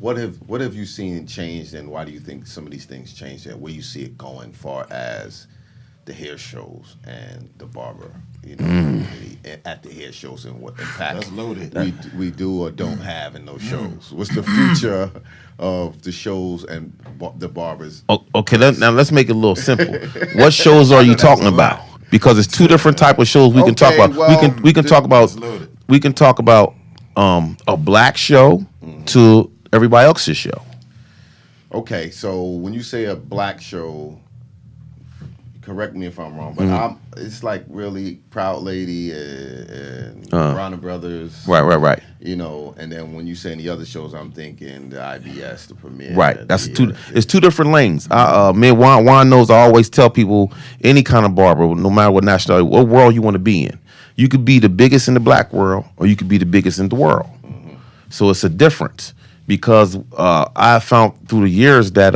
what have you seen changed, and why do you think some of these things changed, and where you see it going, far as the hair shows and the barber, you know, community at the hair shows, and what impact That's loaded. we do or don't have in those shows? What's the future of the shows and the barbers? Okay, now let's make it a little simple. What shows are you talking about? Because it's two different type of shows we can talk Okay, about. well, we can talk about That's loaded. we can talk about a black show to everybody else's show. Okay, so when you say a black show, correct me if I'm wrong, but it's like really Proud Lady and Bronners Brothers. Right. You know, and then when you say the other shows, I'm thinking the IBS, the premiere. Right. That's it's two different lanes. Me and Juan knows I always tell people, any kind of barber, no matter what nationality, what world you want to be in. You could be the biggest in the black world, or you could be the biggest in the world. So it's a difference, because I found through the years that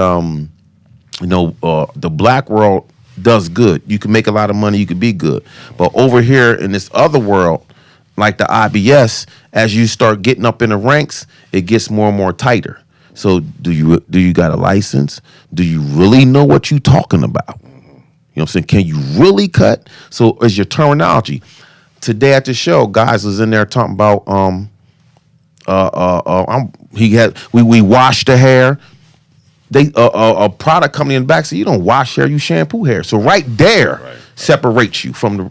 the black world does good. You can make a lot of money, you could be good. But over here in this other world, like the IBS, as you start getting up in the ranks, it gets more and more tighter. So do you got a license? Do you really know what you're talking about? You know what I'm saying? Can you really cut? So is your terminology. Today at the show, guys was in there talking about we wash the hair. They a product company in the back said, you don't wash hair, you shampoo hair. So right there separates you from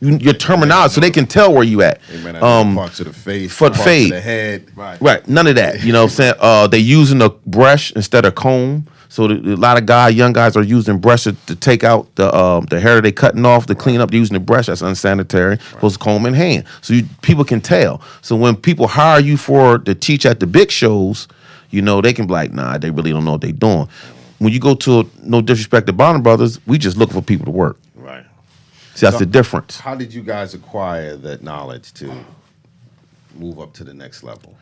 your terminology, so they can tell where you at. Parts of the face, for the parts fade. of the head. Right, none of that. You know what I'm saying? They using a brush instead of comb. So a lot of young guys are using brushes to take out the hair that they cutting off, to clean up. They're using the brush. That's unsanitary. Supposed to comb in hand. So people can tell. So when people hire you to teach at the big shows, you know, they can be like, nah, they really don't know what they're doing. When you go to, no disrespect to Barber Brothers, we just looking for people to work. Right. See, that's the difference. How did you guys acquire that knowledge to move up to the next level?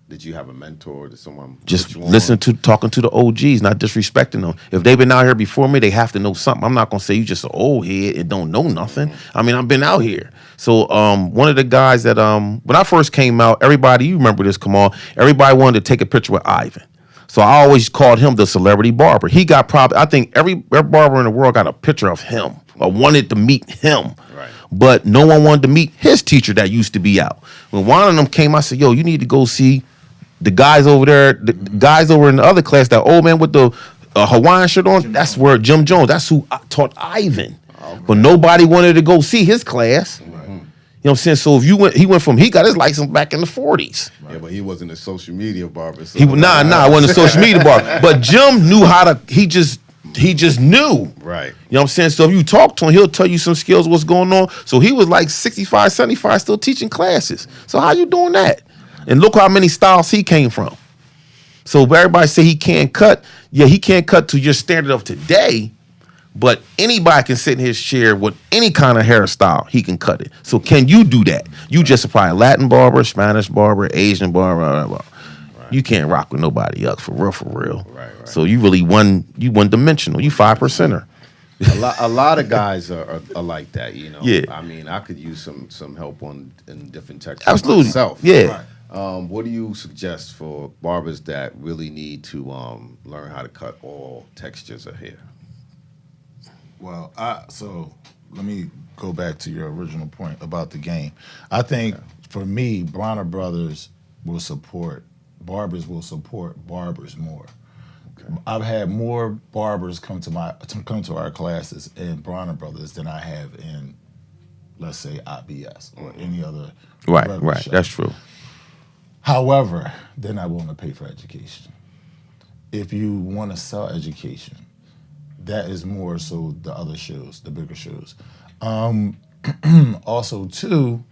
Did you have a mentor? Did someone Just put you on? talking to the OGs, not disrespecting them. If they've been out here before me, they have to know something. I'm not gonna say you just an old head and don't know nothing. I mean, I've been out here. So one of the guys that when I first came out, everybody, you remember this, come on, everybody wanted to take a picture with Ivan. So I always called him the celebrity barber. He got I think every barber in the world got a picture of him or wanted to meet him. Right. But no one wanted to meet his teacher that used to be out. When one of them came, I said, yo, you need to go see the guys over there, the guys over in the other class, that old man with the Hawaiian shirt on, that's where Jim Jones, that's who taught Ivan. Okay. But nobody wanted to go see his class. Right. You know what I'm saying? So if he got his license back in the 40s. Right. Yeah, but he wasn't a social media barber. So I wasn't a social media barber. But Jim knew how to, he just knew. Right. You know what I'm saying? So if you talk to him, he'll tell you some skills, what's going on. So he was like 65, 75, still teaching classes. So how you doing that? And look how many styles he came from. So everybody say he can't cut. Yeah, he can't cut to your standard of today, but anybody can sit in his chair with any kind of hairstyle. He can cut it. So can you do that? You just apply Latin barber, Spanish barber, Asian barber, blah, blah, blah. Right. You can't rock with nobody else for real. Right. So you really one dimensional. You 5%er. A lot of guys are like that, you know. Yeah. I mean, I could use some help in different textures Absolutely. myself. Yeah. Right. What do you suggest for barbers that really need to learn how to cut all textures of hair? Well, so let me go back to your original point about the game. I think for me, Bronner Brothers will support barbers more. Okay. I've had more barbers come to our classes in Bronner Brothers than I have in, let's say, IBS or any other. Right. Show. That's true. However, they're not willing to pay for education. If you want to sell education, that is more so the other shows, the bigger shows. Also, too,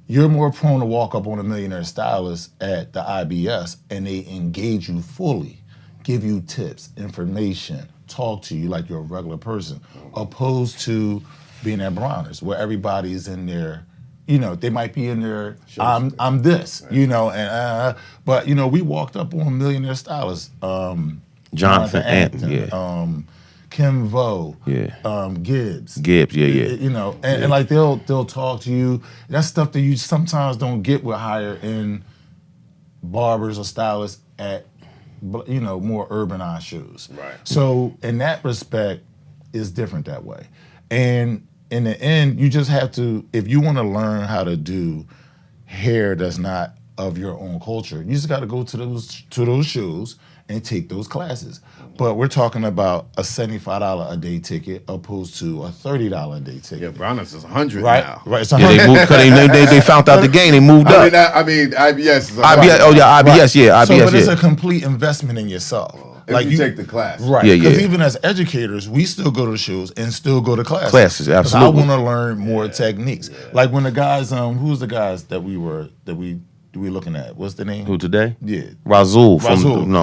you're more prone to walk up on a millionaire stylist at the IBS and they engage you fully, give you tips, information, talk to you like you're a regular person, opposed to being at Bronners where everybody is in there. You know, they might be in there, I'm this, right. You know, and but, you know, we walked up on millionaire stylists. Jonathan Anton, yeah. Kim Vo, yeah. Gibbs. Gibbs, yeah. You know, and like they'll talk to you. That's stuff that you sometimes don't get with higher end barbers or stylists at, you know, more urbanized shows. Right. So in that respect, it's different that way. And in the end, you just have to, if you want to learn how to do hair that's not of your own culture, you just got to go to those shows and take those classes. But we're talking about a $75 a day ticket opposed to a $30 a day ticket. Yeah, Bronners is $100 right? now. Right. It's Yeah, they moved because they found out the game. They moved up. I mean, IBS is IBS. Oh yeah, IBS. Right. Yeah, IBS. So, but it's yeah. a complete investment in yourself. Like you take the class. Right. Yeah, Because yeah. even as educators, we still go to shows and still go to classes. Classes, 'Cause absolutely. I want to learn more techniques. Yeah. Like when the guys, who's the guys that we looking at? What's the name? Who today? Yeah. Razul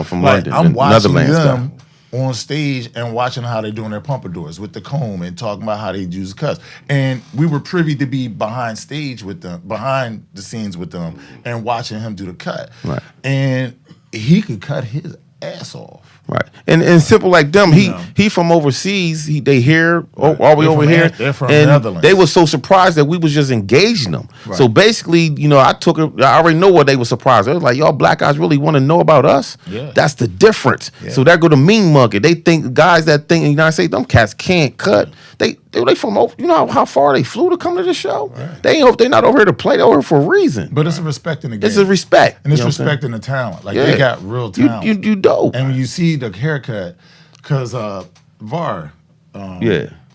from Like, London. I'm watching Netherlands them on stage and watching how they're doing their pompadours with the comb and talking about how they use cuts. And we were privy to be behind the scenes with them, and watching him do the cut. Right. And he could cut his ass off. Right, and simple like them. He from overseas. They here, all we over here. They're from and Netherlands. they were so surprised that we was just engaging them. Right. So basically, you know, I already know what they were surprised. They was like, y'all black guys really want to know about us. Yeah. That's the difference. Yeah. So there go the mean monkey. They think guys that think in the United States, them cats can't cut. They from you know how far they flew to come to the show. Right. They're not over here to play. They're over here for a reason. But it's a respect in the game. It's a respect, and it's you know respecting the talent. Like they got real talent. You dope. And when you see the haircut, because VAR,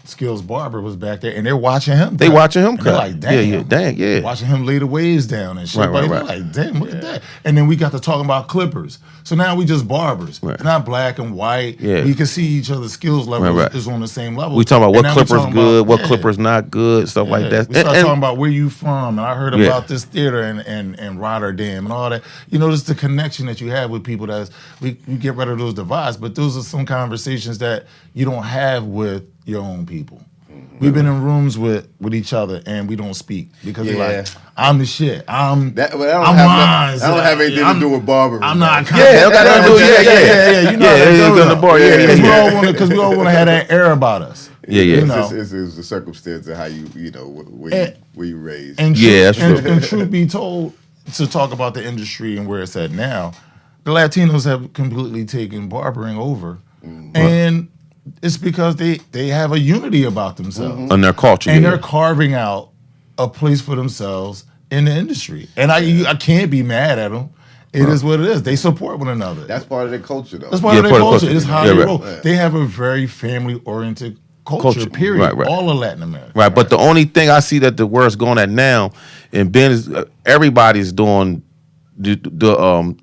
Skilz Barber was back there, and they're watching him. They watching him and cut. they're like, damn, dang. Watching him lay the waves down and shit. Right. They're like, damn, look at that. And then we got to talking about clippers. So now we just barbers. Right. It's not black and white. Yeah. We can see each other's skills level is on the same level. We talking about And what now we clippers talking good, about- what clippers not good, stuff like that. We start talking about where you from, and I heard about this theater in Rotterdam and all that. You know, just the connection that you have with people. We get rid of those divides, but those are some conversations that you don't have with your own people. We've been in rooms with each other and we don't speak because we're like, I'm the shit. That don't have anything to do with barbering. I'm not. Yeah, You know, the bar. Because we all want to have that air about us. Yeah. You know? It's the circumstance of how where you raised. And that's true. And truth be told, to talk about the industry and where it's at now, the Latinos have completely taken barbering over, and it's because they have a unity about themselves and their culture, and they're carving out a place for themselves in the industry. And I can't be mad at them. It is what it is. They support one another. That's part of their culture, though. That's part of their culture. It's how they roll. Right. They have a very family-oriented culture. Period. Right. All of Latin America. Right, but the only thing I see that the where it's going at now, and Ben is everybody's doing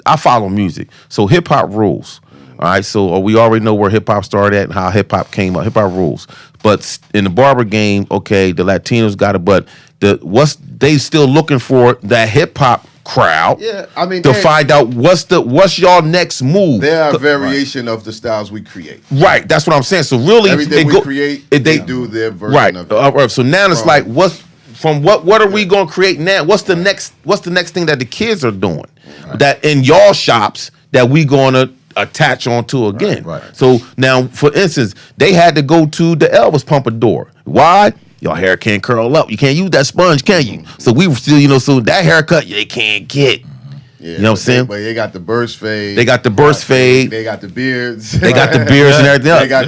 I follow music, so hip hop rules. All right, so we already know where hip hop started at and how hip hop came up. Hip hop rules, but in the barber game, okay, the Latinos got it, but they still looking for that hip hop crowd. Yeah, I mean, to find out what's y'all next move. They are a variation of the styles we create. Right, that's what I'm saying. So really, everything we create, they do their version of it. Right. So now it's like what are we gonna create now? What's the next thing that the kids are doing that in y'all shops that we gonna attach onto again? Right. So now, for instance, they had to go to the Elvis Pompadour. Why? Your hair can't curl up. You can't use that sponge, can you? So we were still, so that haircut they can't get. Yeah, you know what I'm saying? But they got the burst fade. They got the burst fade. They got the beards. They got the beards and everything else. They got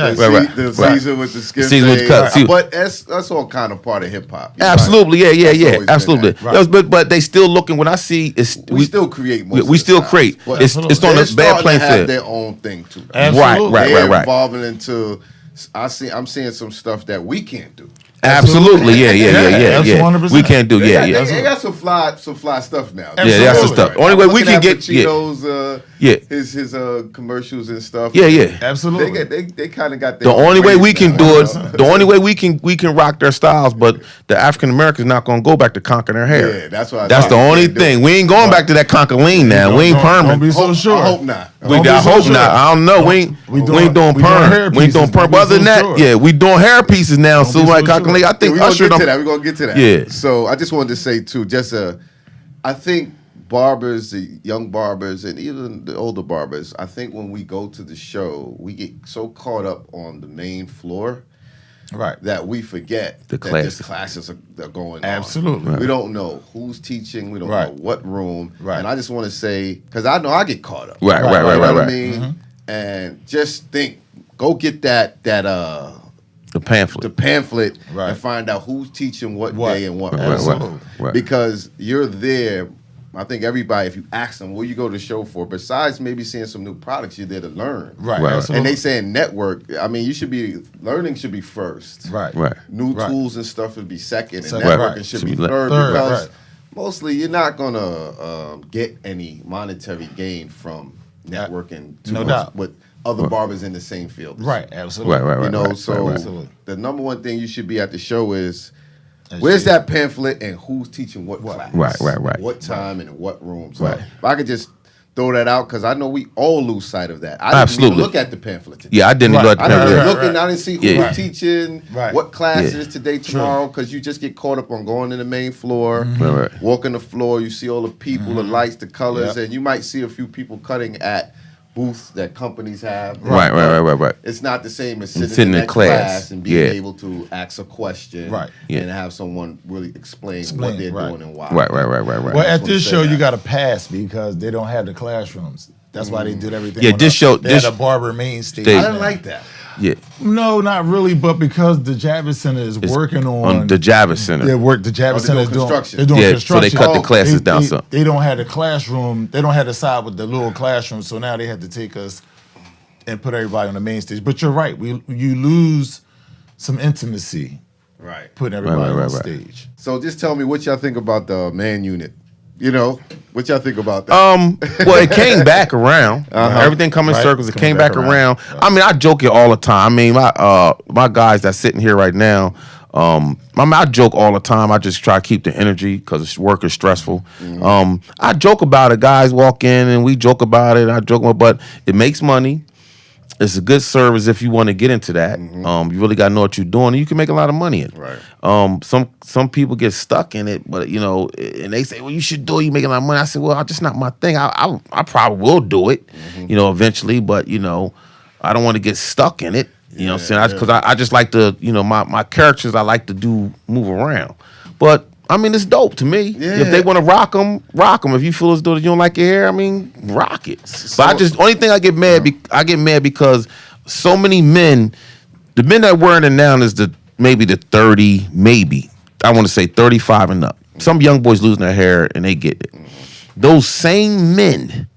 the Caesar with the skin fade. But that's all kind of part of hip hop. Absolutely, yeah, absolutely. Right. But they still looking. When I see, we still create. We still create. It's on a bad playing field. Have their own thing too. Right. They're evolving into. I'm seeing some stuff that we can't do. Absolutely, yeah. That's 100%. We can't do, They got some fly stuff now. Yeah, that's the stuff. Only way we can get Cheetos, his commercials and stuff. Yeah. Absolutely. They kind of got the only way we can do it. The only way we can rock their styles, but the African Americans not gonna go back to conking their hair. Yeah, that's why. That's the only thing. We ain't going back to that conker lean now. We ain't permanent. Don't be so sure. I hope not. I hope not. I don't know. We ain't doing perm. We ain't doing perm. But other than that, yeah, we doing hair pieces now. So like conker lean, I think Usher. We're gonna get to that. Yeah. So I just wanted to say too, I think barbers, the young barbers, and even the older barbers, I think when we go to the show, we get so caught up on the main floor, right, that we forget that classes are going on. Absolutely. Right. We don't know who's teaching. We don't know what room. Right. And I just want to say, because I know I get caught up. Right. You know what I mean? And just go get the pamphlet, and find out who's teaching what day and what room. Right. Because you're there. I think everybody, if you ask them, what you go to the show for, besides maybe seeing some new products, you're there to learn. Right. And they saying network. I mean, learning should be first. Right. New tools and stuff would be second, and Second. networking should be third because Right. mostly you're not gonna get any monetary gain from networking No doubt. with other barbers in the same field. Right. Absolutely. Right. You know, Absolutely. the number one thing you should be at the show is where's that pamphlet and who's teaching what class. Right. What time and in what room. So Right. if I could just throw that out, because I know we all lose sight of that. I didn't even look at the pamphlet today. Yeah, I didn't look at the I pamphlet. didn't looking. I didn't see who's teaching, what class Yeah. is today, tomorrow, because you just get caught up on going to the main floor, Right. walking the floor. You see all the people, the lights, the colors, and you might see a few people cutting at booths that companies have. Right. It's not the same as sitting Sitting in in that class. and being able to ask a question, Yeah. and have someone really explain what they're doing and why. Right. Well, at this show, you got to pass because they don't have the classrooms. That's why they did everything. Yeah, they had a barber main stage. I didn't like that. Yeah. No, not really, but because the Javits Center is working on the Javits Center. the Javits Center is doing construction. they're doing Yeah, construction. so they cut the classes down some. They don't have the classroom. They don't have the side with the little classroom. So now they had to take us and put everybody on the main stage. But you're right. You lose some intimacy putting everybody on stage. So just tell me what y'all think about the man unit. You know, what y'all think about that? Well, it came back around. Everything come in circles. It came back around. I mean, I joke it all the time. I mean, my guys that's sitting here right now, I joke all the time. I just try to keep the energy because work is stressful. I joke about it. Guys walk in and we joke about it. But it makes money. It's a good service if you want to get into that. You really got to know what you're doing, and you can make a lot of money in it. Right. Some people get stuck in it, but and they say, "Well, you should do it. You making a lot of money." I said, "Well, it's just not my thing. I probably will do it, eventually, but I don't want to get stuck in it. You know what I'm saying? Because I just like to, my characters. I like to move around, but." I mean, it's dope to me. Yeah. If they want to rock them, rock them. If you feel as though you don't like your hair, I mean, rock it. But only thing I get mad, I get mad because so many men, the men that wearing it now is maybe the 30, maybe I want to say 35 and up. Some young boys losing their hair and they get it. Those same men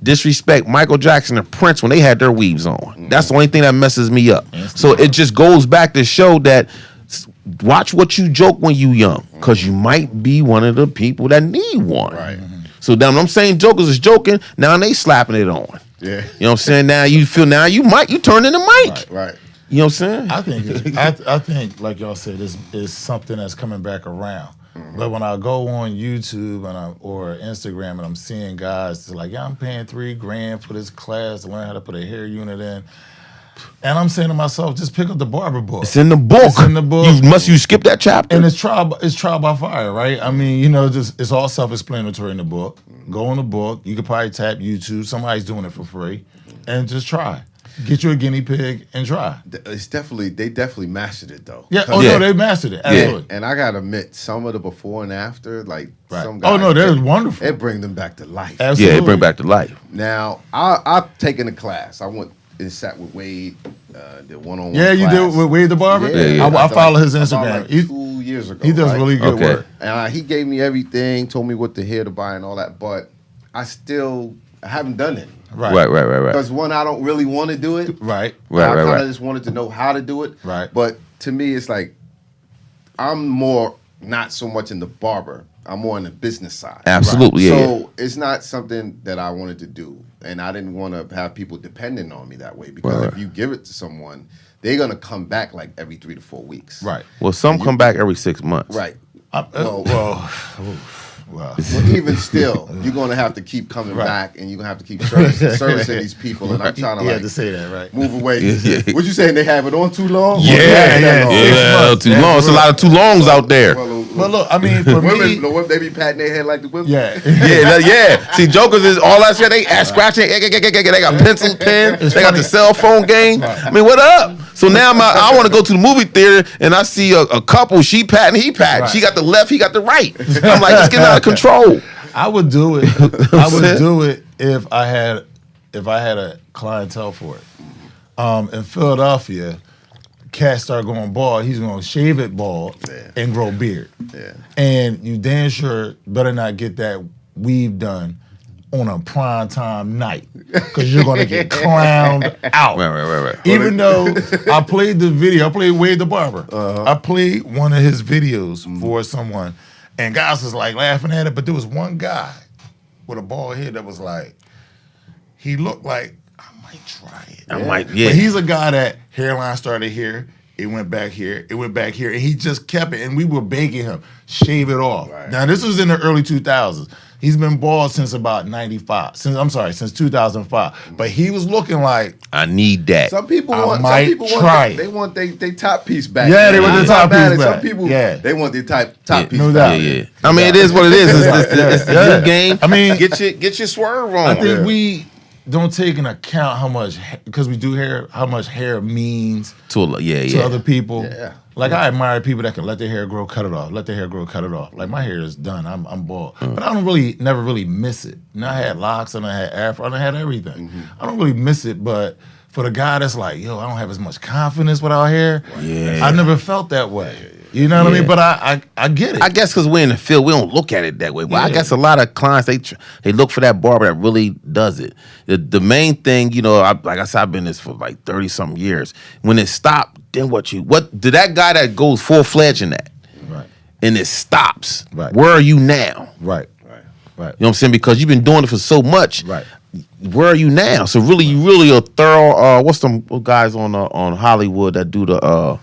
disrespect Michael Jackson and Prince when they had their weaves on. That's the only thing that messes me up. So it just goes back to show that. Watch what you joke when you young, because you might be one of the people that need one. Right. So then I'm saying jokers is joking, now they slapping it on. Yeah. You know what I'm saying? Now you feel you turn into Mike. Right. You know what I'm saying? I think like y'all said, is something that's coming back around. But when I go on YouTube or Instagram and I'm seeing guys like, I'm paying $3,000 for this class to learn how to put a hair unit in. And I'm saying to myself, just pick up the Barber book. It's in the book. It's in the book. You skip that chapter. And it's trial by fire, right? I mean, it's all self-explanatory in the book. Go in the book. You could probably tap YouTube. Somebody's doing it for free. And just try. Get you a guinea pig and try. They definitely mastered it though. Yeah. Oh no, they mastered it. Absolutely. And I gotta admit, some of the before and after, like some guys. Oh no, they're wonderful. It bring them back to life. Absolutely. Yeah, it bring back to life. Now I've taken a class. I went and sat with Wade, did one-on-one. Yeah, you class. did with Wade the Barber. Yeah. I follow his Instagram. Like 2 years ago. He does really good work. And he gave me everything, told me what to hair to buy and all that. But I haven't done it. Right. Because one, I don't really want to do it. Right. I kind of just wanted to know how to do it. Right. But to me, it's like I'm more not so much in the barber. I'm more in the business side. Absolutely. Right? Yeah. So it's not something that I wanted to do. And I didn't want to have people dependent on me that way. Because if you give it to someone, they're going to come back like every 3 to 4 weeks. Right. Well, some come back every 6 months. Right. Well, even still, you're going to have to keep coming back, and you're going to have to keep servicing these people. And I'm trying to to say that, right? move away. What you saying? They have it on too long? Yeah, too long. It's a lot of too longs out there. But look, I mean, for me, they be patting their head like the women. Yeah. See, jokers is all that shit. They ass scratching. They got pencil, pen. They got the cell phone game. I mean, what up? So now I want to go to the movie theater and I see a couple. She patting, he patting. Right. She got the left, he got the right. I'm like, it's getting out of control. I would do it. I would do it if I had a clientele for it. In Philadelphia, cats start going bald. He's going to shave it bald and grow beard. Yeah. And you damn sure better not get that weave done on a prime time night because you're going to get clowned out. Right. Even though I played the video, I played Wade the Barber. I played one of his videos for someone, and guys was like laughing at it, but there was one guy with a bald head that was like, he looked like, I might try it. But he's a guy that hairline started here, it went back here, it went back here, and he just kept it, and we were begging him, shave it off. Right. Now, this was in the early 2000s. He's been bald since about 95. Since 2005. But he was looking like, I need that. Some people want they want their top piece back. Yeah, they want the top piece back. Some people they want their top piece no back. doubt. Yeah. I mean, it is what it is. It's the game. I mean, get your swerve on. I think we don't take into account how much, because we do hair, how much hair means to other people. Yeah. Like I admire people that can let their hair grow, cut it off. Let their hair grow, cut it off. Like my hair is done. I'm bald, but I don't never really miss it. And I had locks and I had afro and I had everything. I don't really miss it, but for the guy that's like, yo, I don't have as much confidence without hair. Yeah. I never felt that way. You know what I mean? But I get it. I guess because we're in the field, we don't look at it that way. But I guess a lot of clients, they look for that barber that really does it. The main thing, like I said, I've been this for like 30-something years. When it stopped, then what did that guy that goes full-fledged in that? Right. And it stops. Right. Where are you now? Right. You know what I'm saying? Because you've been doing it for so much. Right. Where are you now? So really, you really a thorough. What's some guys on Hollywood that do the,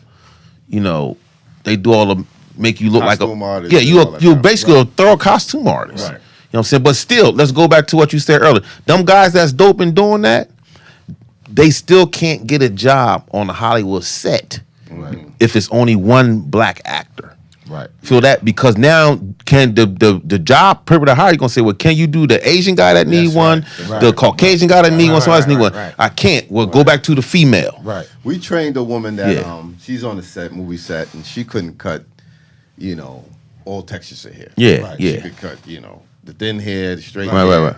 they do all the make you look Costume like a artist. Yeah, you're basically a thorough costume artist. Right. You know what I'm saying? But still, let's go back to what you said earlier. Them guys that's dope in doing that, they still can't get a job on a Hollywood set if it's only one black actor. Right. Feel that? Because now can the job people that hire you gonna say, well, can you do the Asian guy that need one, the Caucasian guy that need one, somebody else need one? I can't. Well, go back to the female. Right. We trained a woman that she's on the movie set, and she couldn't cut, all textures of hair. Yeah, She could cut, the thin hair, the straight hair. Right.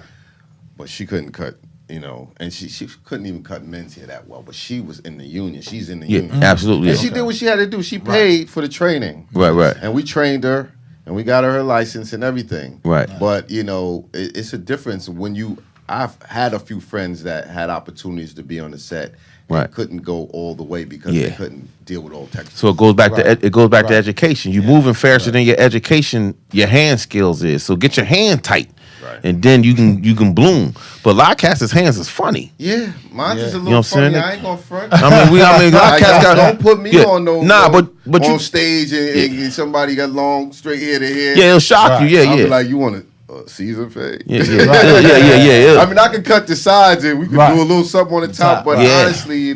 But she couldn't cut, and she couldn't even cut men's hair that well. But she was in the union. She's in the union. Absolutely. And she did what she had to do. She paid for the training. Right. And we trained her, and we got her license and everything. Right. But, it's a difference when I've had a few friends that had opportunities to be on the set. Right. Couldn't go all the way because they couldn't deal with all textures. So it goes back to education. You're moving faster than your education, your hand skills is. So get your hand tight. Right. And then you can bloom. But a lot of cats' hands is funny. Yeah, mine's is a You know little what I'm saying? funny. I ain't gonna front. I mean, a lot of cats got. Don't put me on no. but on you stage and somebody got long straight hair to hair. it'll shock you. I'll be Yeah. like, you want a Caesar fade? Yeah. I mean, I can cut the sides and we can do a little something on the top, but honestly,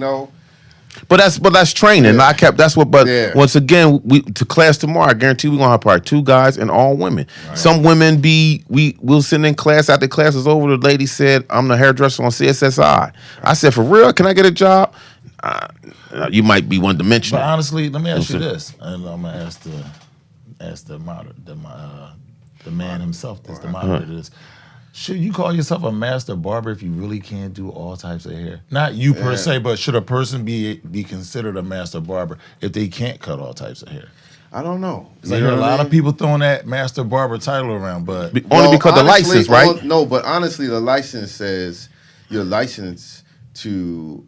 But that's training. Yeah. That's what. But once again, to class tomorrow, I guarantee we're gonna have probably 2 guys and all women. Right. Some women we'll sit in class after class is over. The lady said, "I'm the hairdresser on CSSI." I said, "For real? Can I get a job?" You might be one dimensional. But honestly, let me ask you this, and I'm gonna ask the man himself. That's the moderator. This. Should you call yourself a master barber if you really can't do all types of hair? Not you per se, but should a person be considered a master barber if they can't cut all types of hair? I don't know. I hear a lot of people throwing that master barber title around, but only because the license, right? No, but honestly, the license says you're licensed to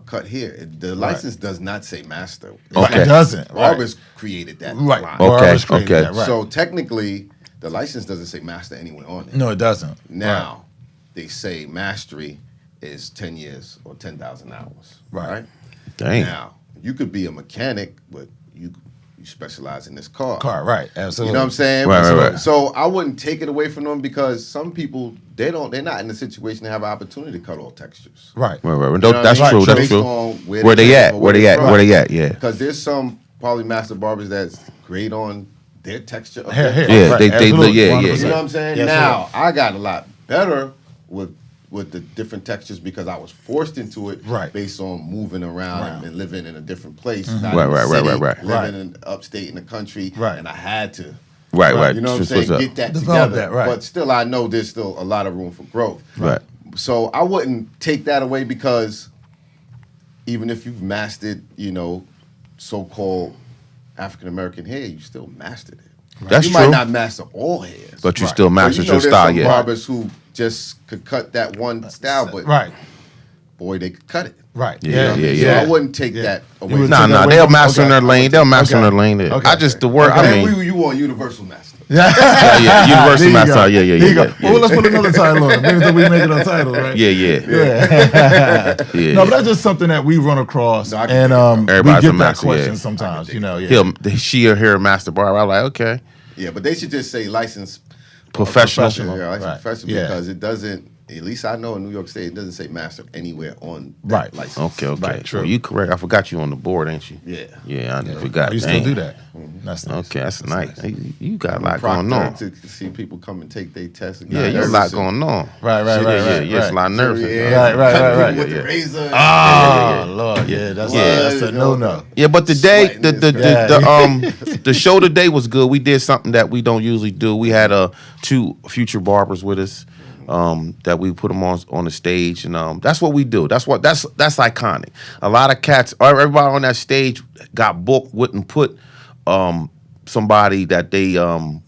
cut hair. The license does not say master. Okay. It doesn't. Barbers created that. Right. line. Barbers created that, right. So technically, the license doesn't say master anywhere on it. No, it doesn't. Now, they say mastery is 10 years or 10,000 hours. Right? Dang. Now, you could be a mechanic, but you specialize in this car. Right. Absolutely. You know what I'm saying? Right. So I wouldn't take it away from them because some people they're not in a situation to have an opportunity to cut all textures. Right. You know That's what I mean? true. That's Based true. on Where they at? Where they at? Yeah. Because there's some probably master barbers that's great on their texture of Hair. their Yeah, Right, they absolutely, yeah. 100%. You know what I'm saying? Yes, now I got a lot better with the different textures because I was forced into it based on moving around and living in a different place. Not in the city, living in upstate in the country. Right. And I had to. Right. You know what I'm saying? Get that Develop together. that, right. But still, I know there's still a lot of room for growth. Right. So I wouldn't take that away because even if you've mastered, so-called African American hair, you still mastered it. That's you true. might not master all hairs, But you still mastered your there's style. some Yeah. barbers who just could cut that one style, but boy, they could cut it. Right. Yeah. So I wouldn't take that away. would Nah, take that away they'll from- master in their lane. They'll master in Okay. their lane. Okay. I just the word. I And mean, you want universal master. yeah, universal There you master. go. Yeah. There you go. Well, let's put another title on it. Maybe that we make it a title, right? Yeah. No, but that's just something that we run across, No, I can and we Everybody's get a that master, question yeah. sometimes. She or her master barber. I'm like, okay, Yeah, but they should just say licensed professional. Yeah, licensed Right. professional Yeah. because it doesn't. At least I know in New York State it doesn't say master anywhere on Right. that license. Okay. Right, true. Well, you correct. I forgot you on the board, ain't you? Yeah. I forgot. You still Dang. do that. That's nice. Okay, that's nice. Hey, you got a I'm lot going proctor on. to see people come and take their tests. And Yeah, get you got a nervous lot and- going on. Right. Yeah, it's a lot of nerves. Yeah, Right. cutting people with Yeah. the razor. Oh Lord, that's Yeah. a no. Yeah, but today Sweating the show today was good. We did something that we don't usually do. We had 2 future barbers with us. That we put them on the stage, and that's what we do. That's iconic. A lot of cats, everybody on that stage got booked, wouldn't put somebody that they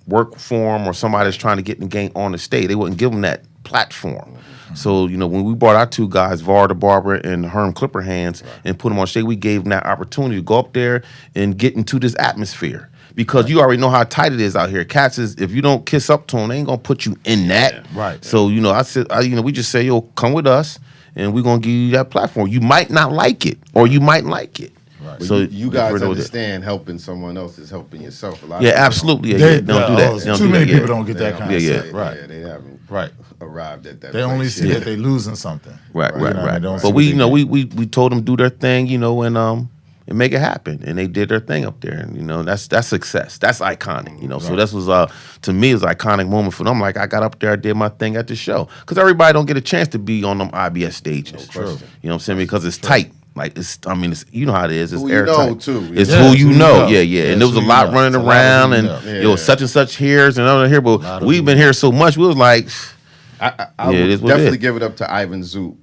work for them or somebody that's trying to get in the game on the stage. They wouldn't give them that platform. So when we brought our 2 guys, Var the Barber and Herm Clipperhands, and put them on stage, we gave them that opportunity to go up there and get into this atmosphere. Because you already know how tight it is out here. Cats is, if you don't kiss up to them, they ain't gonna put you in that. Right. So we just say, yo, come with us, and we're gonna give you that platform. You might not like it, or you might like it. Right. But So you guys know that. understand helping someone else is helping yourself. A lot Yeah, of people absolutely. Yeah, They don't do that. They don't Too do many that, people yeah. don't get that kind Yeah, of yeah. stuff. Right. Yeah, they haven't. arrived at that. They only place. see that they losing something. Right. They don't see But what we, they you know, get. we told them do their thing, you know, and make it happen, and they did their thing up there, and you know that's success. That's iconic, you know. So this was to me, it was an iconic moment for them. Like I got up there, I did my thing at the show, because everybody don't get a chance to be on them IBS stages. True. You know what I'm saying? Because it's tight. Like it's, I mean, it's, you know how it is. It's Who you airtight. know, too. It's Yeah, who it's you who you know. know. Yeah. Yeah, And there was it's a who lot you know. running It's a lot of around, who you and know. it was such and such here's and other here. But we've been here so much. We was like, I Yeah, it would is what it definitely is. give it up to Ivan Zoot.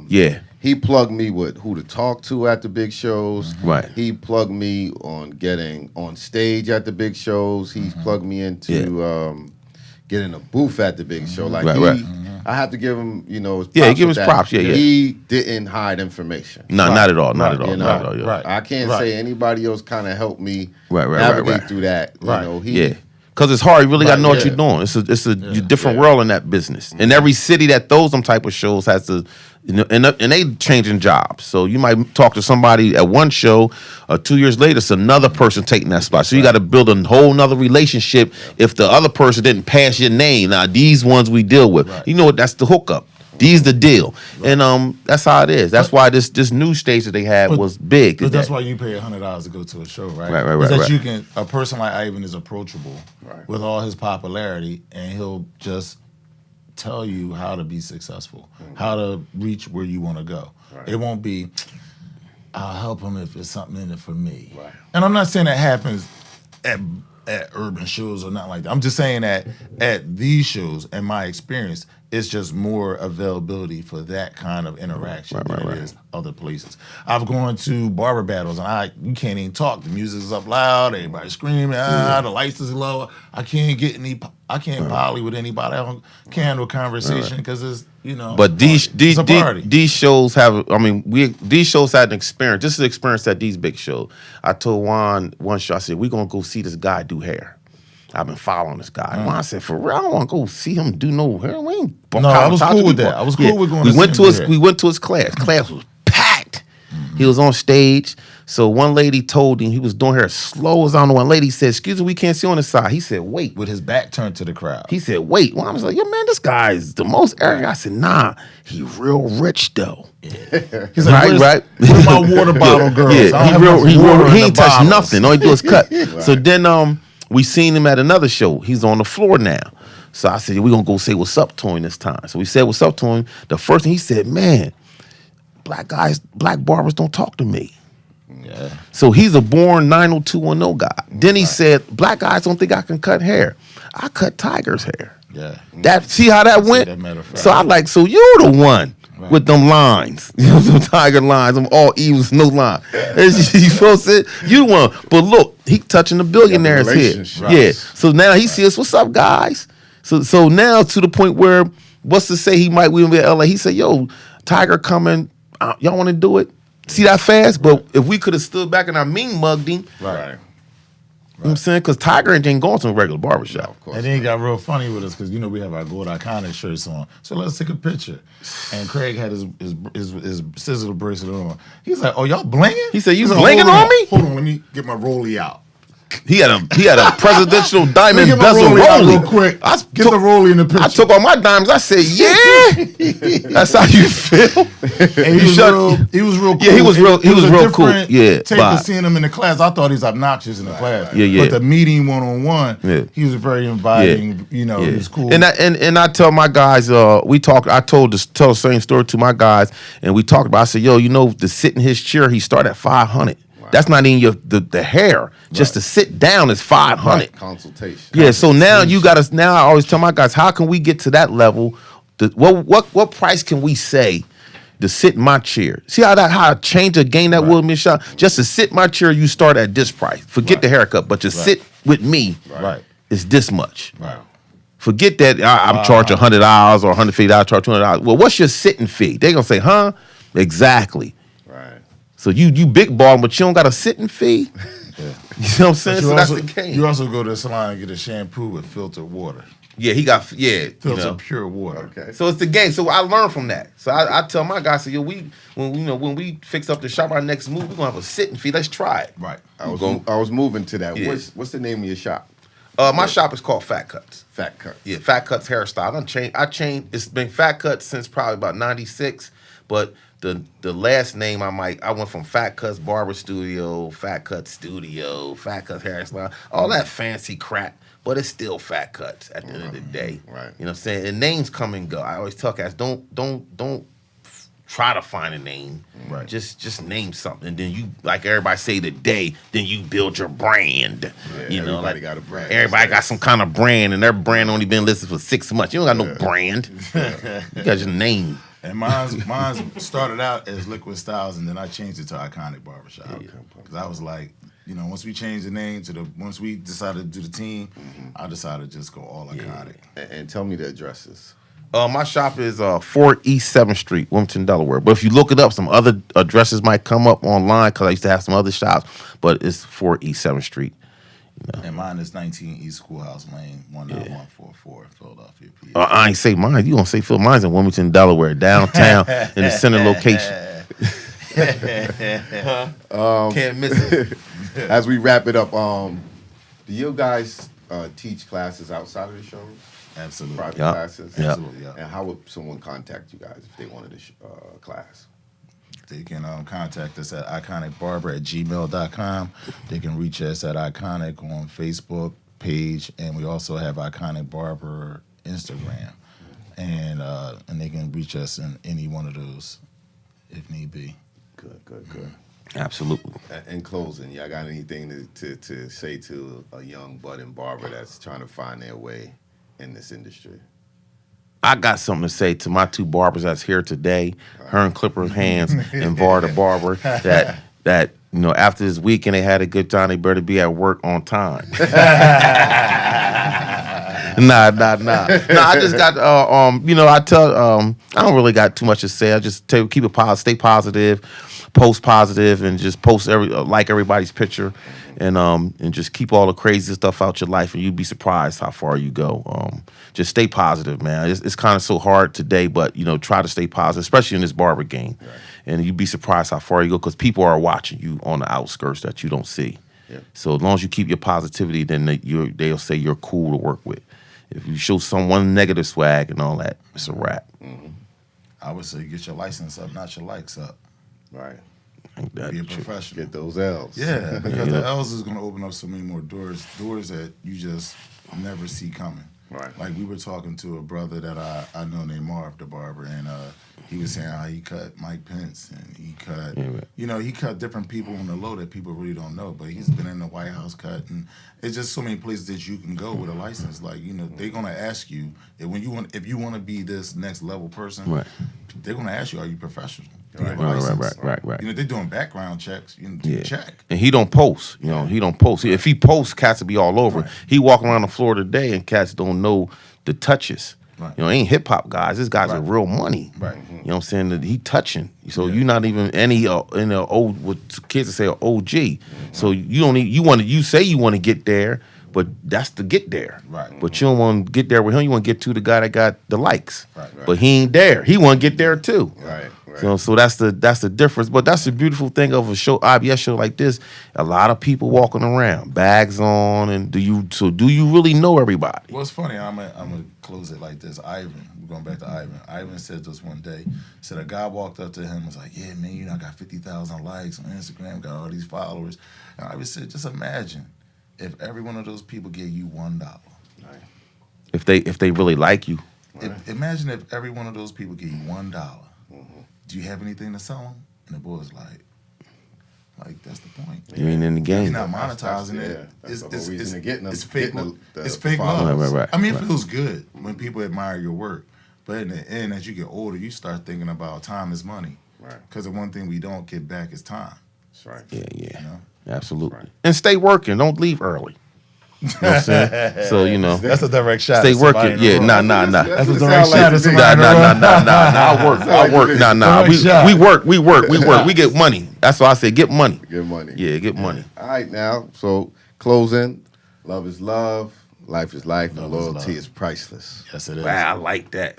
yeah, He plugged me with who to talk to at the big shows. Right. He plugged me on getting on stage at the big shows. He plugged me into getting a booth at the big show. Like Right. I have to give him, you know, Yeah, props give with his that. props. Yeah. He didn't hide information. no, not at all, not at all, You know, not at all. Yeah. Right. I can't say anybody else kind of helped me Right, navigate right. through that. Right. You know, Yeah, because it's hard. You really got to know what yeah. you're doing. It's a different world in that business. And every city that throws them type of shows has to, you know, and they changing jobs. So you might talk to somebody at one show, 2 years later, it's another person taking that spot. So you got to build a whole nother relationship. If the other person didn't pass your name, now these ones we deal with, you know what? That's the hookup. These the deal, and that's how it is. That's why this new stage that they had was big. But that's why you pay $100 to go to a show, right? Right, Is that right. you can, a person like Ivan is approachable with all his popularity, and he'll just tell you how to be successful, how to reach where you want to go. It won't be, I'll help him if there's something in it for me. Right. And I'm not saying that happens at urban shows or not like that. I'm just saying that at these shows, in my experience, it's just more availability for that kind of interaction than it is other places. I've gone to barber battles and you can't even talk. The music's up loud, everybody's screaming, the lights is low. I can't poly with anybody. I don't can handle conversation because it's, you know. But it's a party. these shows have, I mean, these shows had an experience. This is an experience at these big shows. I told Juan one show, I said, we're going to go see this guy do hair. I've been following this guy. Juan said, for real, I don't want to go see him do no hair. We ain't No, I was cool with that. I was cool with going to see him do hair. We went to his class. Class was packed. He was on stage. So one lady told him he was doing hair as slow as I don't know. One lady said, excuse me, we can't see on the side. He said, wait. With his back turned to the crowd. He said, wait. Well, I was like, yo, man, this guy is the most arrogant. I said, nah, he real rich, though. He's like, Right. Where's my water bottle, girls? I don't have enough water in he the ain't touched bottles. nothing. All he do is cut. So then we seen him at another show. He's on the floor now. So I said, we're going to go say what's up to him this time. So we said what's up to him. The first thing he said, man, black barbers don't talk to me. Yeah. So he's a born 90210 guy. Then he said, black guys don't think I can cut hair. I cut Tiger's hair. Yeah. See how that went? that matter of fact. So I'm like, so you're the one with them lines. You know, some Tiger lines, them all evils, no line. You supposed to, you the one. But look, he touching the billionaire's head. relationship. Yeah. So now he sees, what's up, guys? So now to the point where, what's to say he might win with LA? He said, yo, Tiger coming, y'all want to do it? See that fast? But if we could have stood back and I mean mugged him, Right. you know what I'm saying? Because Tiger ain't going to a regular barbershop. Of course. And then he got real funny with us because you know we have our gold iconic shirts on. So let's take a picture. And Craig had his sizzle bracelet on. He's like, "Oh, y'all blinging?" He said, "You He's like, blinging "Hold on me?" Hold on, let me get my rollie out. He had a presidential Let me diamond get my bezel rollie out rollie. real quick. I Get took- the rollie in the picture. I took all my diamonds. I said, yeah. That's how you feel. And You shut- he was real cool. Yeah, he was real- he It was a real cool. different Yeah, take vibe. of seeing him in the class. I thought he was obnoxious in the class. Yeah. But the meeting one-on-one, Yeah. he was very inviting. You know, he was cool. And I tell my guys, I tell the same story to my guys, and we talked about. I said, yo, you know, to sit in his chair, he started at 500. That's not even the hair. Just to sit down is 500. Consultation. Yeah, so now you got to. Now I always tell my guys, how can we get to that level? What price can we say to sit in my chair? See how I change a game that would be shot. Just to sit in my chair, you start at this price. Forget the haircut, but to sit with me, is this much. Right. Forget that I'm charging $100 or $150. Charge $200. Well, what's your sitting fee? They gonna say, huh? Exactly. Right. So you big ball, but you don't got a sitting fee. You know what I'm saying? So that's the game. You also go to the salon and get a shampoo with filtered water. Yeah, he got Filtered pure water. Okay. So it's the game. So I learned from that. So I tell my guys, yo, when we fix up the shop, our next move, we're gonna have a sitting fee. Let's try it. Right. I was moving to that. Yeah. What's the name of your shop? My shop is called Fat Cuts. Fat Cuts. Yeah, Fat Cuts hairstyle. I changed. It's been Fat Cuts since probably about '96, but the last name I went from Fat Cuts Barber Studio, Fat Cuts Studio, Fat Cuts Hairstyle, all that fancy crap. But it's still Fat Cuts at the end of the day. Right. You know what I'm saying? And names come and go. I always tell cats, don't try to find a name. Right. Just name something. And then you, like everybody say today, then you build your brand. Yeah, you know, everybody like got a brand. everybody got some kind of brand, and their brand only been listed for 6 months. You don't got no brand. You got your name. And mine started out as Liquid Styles, and then I changed it to Iconic Barbershop. Because I was like, you know, once we changed the name once we decided to do the team, I decided to just go all Iconic. And tell me the addresses. My shop is 4 East 7th Street, Wilmington, Delaware. But if you look it up, some other addresses might come up online because I used to have some other shops. But it's 4 East 7th Street. You know. And mine is 19 East Schoolhouse Lane, 19144, Philadelphia, PA. I ain't say mine. You gonna say Phil? Mine's in Wilmington, Delaware, downtown in the center location. Can't miss it. As we wrap it up, do you guys teach classes outside of the shows? Absolutely. Private Yep. classes? Yep. Absolutely, yeah. And how would someone contact you guys if they wanted a class? They can contact us at iconicbarber@gmail.com. They can reach us at Iconic on Facebook page, and we also have Iconic Barber Instagram. And they can reach us in any one of those if need be. Good. Absolutely. In closing, y'all got anything to say to a young budding barber that's trying to find their way in this industry? I got something to say to my two barbers that's here today, Hearn Clipper Hands and Var the Barber, that you know, after this weekend they had a good time, they better be at work on time. Nah. I just got you know, I don't really got too much to say. I just tell you, keep it positive, stay positive, post positive, and just post like everybody's picture, and just keep all the crazy stuff out your life, and you'd be surprised how far you go. Just stay positive, man. It's kind of so hard today, but you know, try to stay positive, especially in this barber game, and you'd be surprised how far you go because people are watching you on the outskirts that you don't see. Yeah. So as long as you keep your positivity, then they'll say you're cool to work with. If you show someone negative swag and all that, it's a wrap. I would say get your license up, not your likes up. Right. Be a professional. Get those L's. Yeah, because the L's is going to open up so many more doors that you just never see coming. Right. Like we were talking to a brother that I know named Marv the Barber, and he was saying how he cut Mike Pence and he cut, you know, he cut different people on the low that people really don't know. But he's been in the White House cut, and it's just so many places that you can go with a license. Like, you know, they're gonna ask you if you want to be this next level person, they're gonna ask you, are you professional? Right. You know, they're doing background checks. You know, check. And he don't post. You know, he don't post. If he posts, cats will be all over. Right. He walking around the floor today, and cats don't know the touches. Right. You know, ain't hip hop guys. This guy's are real money. Right. You know what I'm saying? That he touching. So you're not even any in the old what kids say OG. So you don't need, you say you want to get there, but that's to get there. Right. But you don't want to get there with him. You want to get to the guy that got the likes. Right. But he ain't there. He want to get there too. Right. So that's the difference. But that's the beautiful thing of a show, IBS show like this. A lot of people walking around, bags on, and do you really know everybody? Well, it's funny. I'm gonna close it like this. Ivan, we're going back to Ivan. Ivan said this one day. Said a guy walked up to him and was like, "Yeah, man, you know, I got 50,000 likes on Instagram, got all these followers." And Ivan said, "Just imagine if every one of those people gave you $1. Right. If they really like you. Imagine if every one of those people gave you $1. Do you have anything to sell them?" And the boy was like, that's the point. You ain't in the game. You're not monetizing it. That's the whole reason to get them. It's fake. It's fake followers. love. Right. I mean, it feels good when people admire your work, but in the end, as you get older, you start thinking about time is money. Right. Because the one thing we don't get back is time. That's right. Yeah. You know? Absolutely. Right. And stay working. Don't leave early. You know what I'm saying? So, you know. That's a direct shot. Stay working. Yeah, nah. That's a direct shot. I work. We work. We get money. That's why I say get money. Get money. Yeah, get money. All right, now. So, closing. Love is love. Life is life, and Love is loyalty love. is priceless. Yes, it is. Wow, I like that.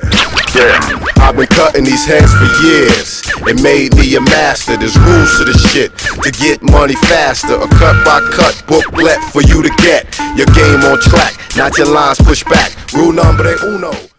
I've been cutting these hands for years. It made me a master. There's rules to the shit to get money faster. A cut by cut booklet for you to get your game on track. Not your lines pushed back. Rule number uno.